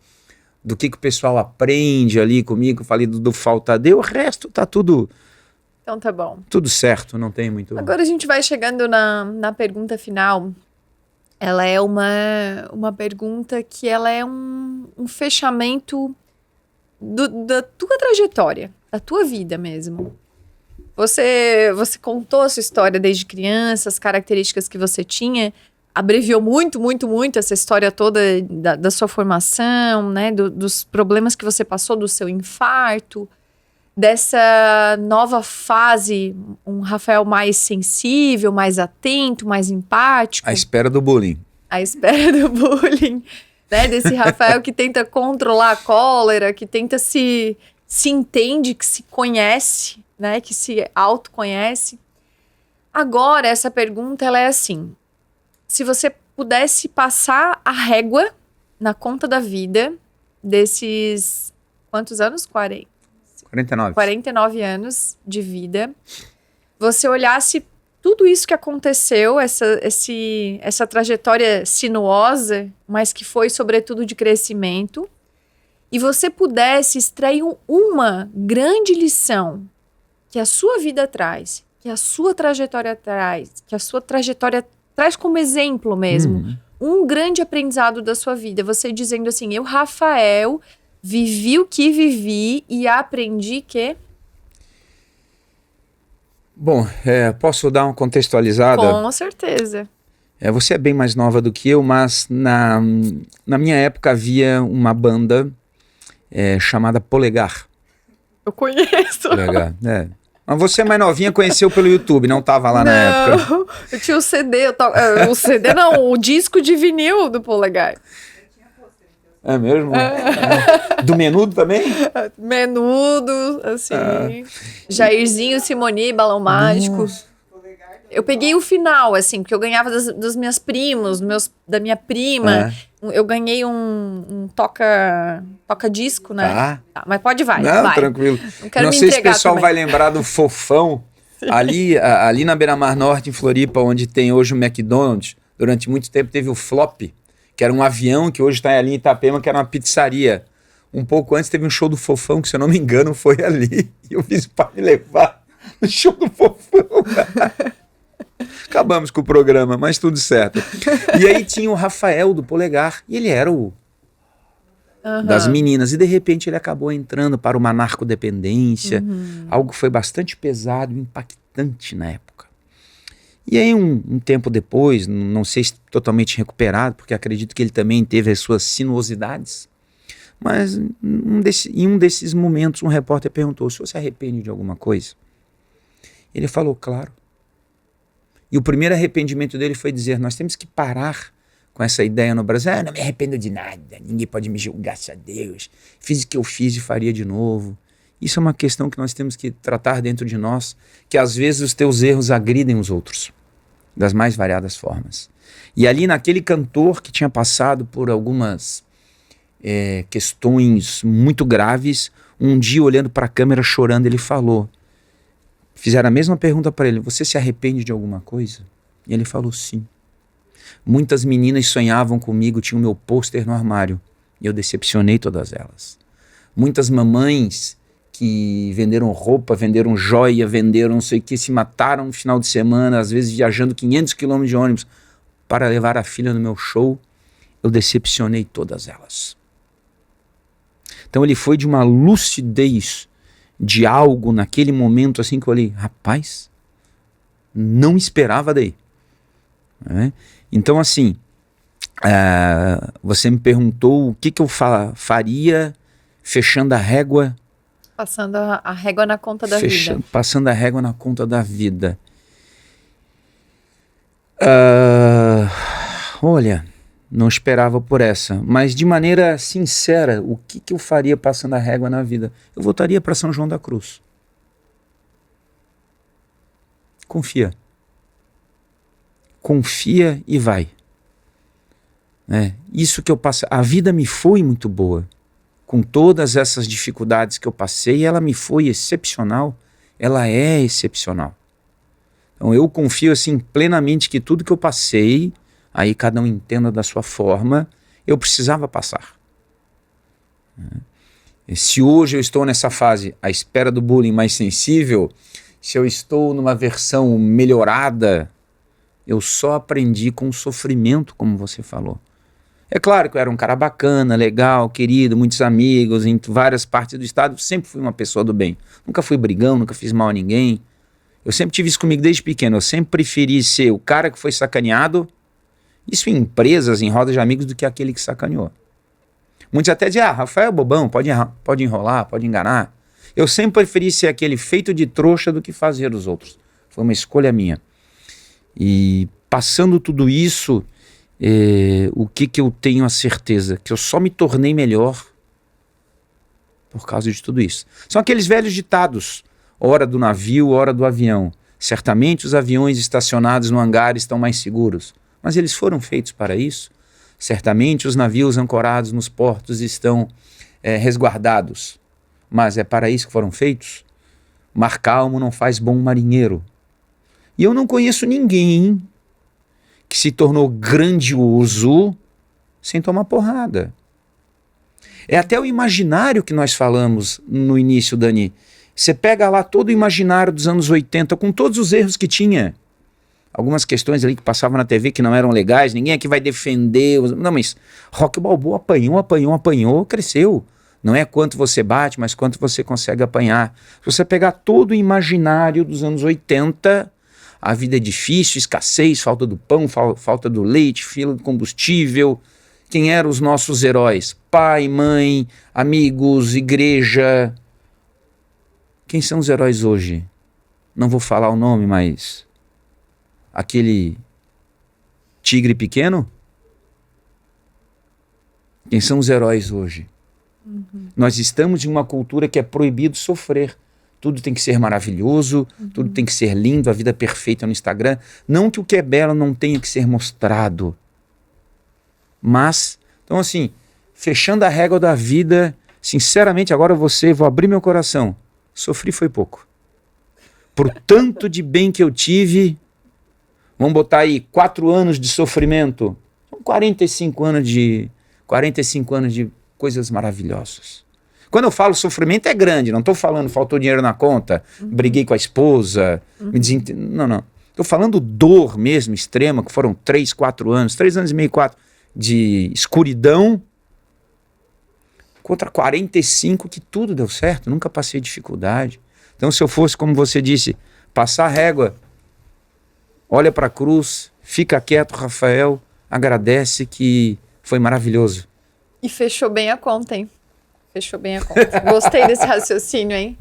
que o pessoal aprende ali comigo, eu falei do faltadeu, o resto tá tudo... Então tá bom. Tudo certo, não tem muito... Agora a gente vai chegando na pergunta final. Ela é uma pergunta que ela é um fechamento da tua trajetória, da tua vida mesmo. Você contou a sua história desde criança, as características que você tinha, abreviou muito essa história toda da sua formação, né, dos problemas que você passou, do seu infarto, dessa nova fase, um Rafael mais sensível, mais atento, mais empático. À espera do bullying. À espera do bullying, né? Desse Rafael que tenta controlar a cólera, que tenta se entende, que se conhece, né? Que se autoconhece. Agora, essa pergunta, ela é assim. Se você pudesse passar a régua na conta da vida desses... Quantos anos? 49 anos de vida. Você olhasse tudo isso que aconteceu, essa trajetória sinuosa, mas que foi sobretudo de crescimento, e você pudesse extrair uma grande lição que a sua vida traz, que a sua trajetória traz, que a sua trajetória traz como exemplo mesmo, um grande aprendizado da sua vida. Você dizendo assim, eu, Rafael, vivi o que vivi e aprendi que... Bom, posso dar uma contextualizada? Com certeza. Você é bem mais nova do que eu, mas na minha época havia uma banda chamada Polegar. Eu conheço. Polegar, Mas você é mais novinha, conheceu pelo YouTube, não estava lá na época. Eu tinha o CD, o CD não, o disco de vinil do Polegar. É mesmo? Do Menudo também? Menudo, assim. Jairzinho, Simoni, Balão Mágico. Eu peguei o final, assim, porque eu ganhava dos meus primos, da minha prima. Eu ganhei um toca-disco, né? Tá, mas vai. Tranquilo. Não sei se o pessoal também. vai lembrar do Fofão. ali na Beira-Mar Norte, em Floripa, onde tem hoje o McDonald's. Durante muito tempo teve o Flop, que era um avião que hoje está ali em Itapema, que era uma pizzaria. Um pouco antes teve um show do Fofão, que se eu não me engano foi ali. E eu fiz para me levar no show do Fofão. Acabamos com o programa, mas tudo certo. E aí tinha o Rafael do Polegar, e ele era o das meninas. E de repente ele acabou entrando para uma narcodependência, algo que foi bastante pesado e impactante na época. E aí um tempo depois, não sei se totalmente recuperado, porque acredito que ele também teve as suas sinuosidades, mas em um desses momentos um repórter perguntou, o senhor se arrepende de alguma coisa? Ele falou, claro. E o primeiro arrependimento dele foi dizer, nós temos que parar com essa ideia no Brasil, não me arrependo de nada, ninguém pode me julgar, graças a Deus, fiz o que eu fiz e faria de novo. Isso é uma questão que nós temos que tratar dentro de nós, que às vezes os teus erros agridem os outros, das mais variadas formas. E ali naquele cantor que tinha passado por algumas questões muito graves, um dia olhando para a câmera chorando, ele falou, fizeram a mesma pergunta para ele, você se arrepende de alguma coisa? E ele falou sim. Muitas meninas sonhavam comigo, tinham meu pôster no armário, e eu decepcionei todas elas. Muitas mamães que venderam roupa, venderam joia, venderam não sei o que, se mataram no final de semana, às vezes viajando 500 quilômetros de ônibus para levar a filha no meu show, eu decepcionei todas elas. Então ele foi de uma lucidez de algo naquele momento assim que eu olhei, rapaz, não esperava daí. Então assim, você me perguntou o que eu faria fechando a régua. Passando a régua na conta da vida. Passando a régua na conta da vida. Olha, não esperava por essa. Mas de maneira sincera, o que eu faria passando a régua na vida? Eu voltaria para São João da Cruz. confia. Confia e vai. Isso que eu passei, a vida me foi muito boa. Com todas essas dificuldades que eu passei, ela me foi excepcional. Ela é excepcional. Então eu confio assim plenamente que tudo que eu passei, aí cada um entenda da sua forma, eu precisava passar. Se hoje eu estou nessa fase, à espera do bullying mais sensível, se eu estou numa versão melhorada, eu só aprendi com o sofrimento, como você falou. É claro que eu era um cara bacana, legal, querido, muitos amigos em várias partes do estado, sempre fui uma pessoa do bem. Nunca fui brigão, nunca fiz mal a ninguém. Eu sempre tive isso comigo desde pequeno, eu sempre preferi ser o cara que foi sacaneado, isso em empresas, em rodas de amigos, do que aquele que sacaneou. Muitos até dizem, Rafael é bobão, pode enrolar, pode enganar. Eu sempre preferi ser aquele feito de trouxa do que fazer os outros. Foi uma escolha minha. E passando tudo isso, o que eu tenho a certeza? Que eu só me tornei melhor por causa de tudo isso. São aqueles velhos ditados, hora do navio, hora do avião. Certamente os aviões estacionados no hangar estão mais seguros, mas eles foram feitos para isso. Certamente os navios ancorados nos portos estão resguardados, mas é para isso que foram feitos? Mar calmo não faz bom marinheiro. E eu não conheço ninguém que se tornou grandioso sem tomar porrada. É até o imaginário que nós falamos no início, Dani. Você pega lá todo o imaginário dos anos 80, com todos os erros que tinha. Algumas questões ali que passavam na TV que não eram legais, ninguém aqui vai defender. Não, mas Rocky Balboa apanhou, cresceu. Não é quanto você bate, mas quanto você consegue apanhar. Se você pegar todo o imaginário dos anos 80, a vida é difícil, escassez, falta do pão, falta do leite, fila do combustível. Quem eram os nossos heróis? Pai, mãe, amigos, igreja. Quem são os heróis hoje? Não vou falar o nome, mas aquele tigre pequeno? Quem são os heróis hoje? Nós estamos em uma cultura que é proibido sofrer. Tudo tem que ser maravilhoso, tudo tem que ser lindo, a vida perfeita no Instagram. Não que o que é belo não tenha que ser mostrado. Mas, então assim, fechando a régua da vida, sinceramente, agora vou abrir meu coração. Sofri foi pouco. Por tanto de bem que eu tive, vamos botar aí 4 anos de sofrimento, são 45 anos de coisas maravilhosas. Quando eu falo sofrimento é grande, não estou falando faltou dinheiro na conta, briguei com a esposa, não. Estou falando dor mesmo, extrema, que foram 3 anos e meio, 4, de escuridão, contra 45 que tudo deu certo, nunca passei dificuldade. Então se eu fosse, como você disse, passar a régua, olha para a cruz, fica quieto, Rafael, agradece que foi maravilhoso. E fechou bem a conta, hein? Fechou bem a conta. Gostei desse raciocínio, hein?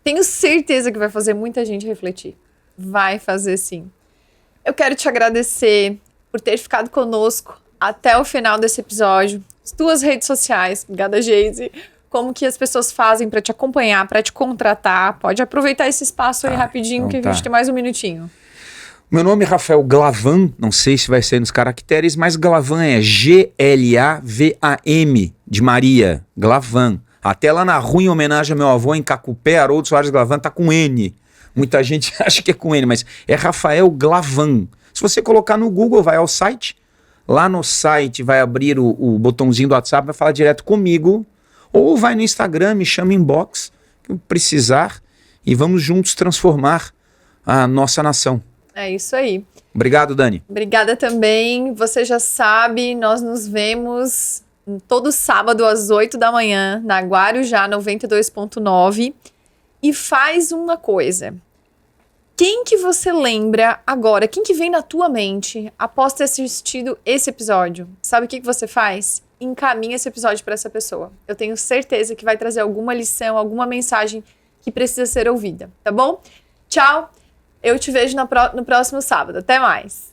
Tenho certeza que vai fazer muita gente refletir. Vai fazer sim. Eu quero te agradecer por ter ficado conosco até o final desse episódio. As tuas redes sociais, obrigada, Geise. Como que as pessoas fazem para te acompanhar, para te contratar? Pode aproveitar esse espaço aí rapidinho, então que a gente tem mais um minutinho. Meu nome é Rafael Glavan, não sei se vai ser nos caracteres, mas Glavan é G-L-A-V-A-M, de Maria, Glavan. Até lá na rua, em homenagem ao meu avô, em Cacupé, Haroldo Soares Glavan, tá com N. Muita gente acha que é com N, mas é Rafael Glavan. Se você colocar no Google, vai ao site, lá no site vai abrir o botãozinho do WhatsApp, vai falar direto comigo, ou vai no Instagram, me chama inbox, que eu precisar, e vamos juntos transformar a nossa nação. É isso aí. Obrigado, Dani. Obrigada também. Você já sabe, nós nos vemos todo sábado às 8 da manhã na Guarujá 92.9. E faz uma coisa. Quem que você lembra agora? Quem que vem na tua mente após ter assistido esse episódio? Sabe o que você faz? Encaminha esse episódio para essa pessoa. Eu tenho certeza que vai trazer alguma lição, alguma mensagem que precisa ser ouvida, tá bom? Tchau! Eu te vejo no próximo sábado. Até mais!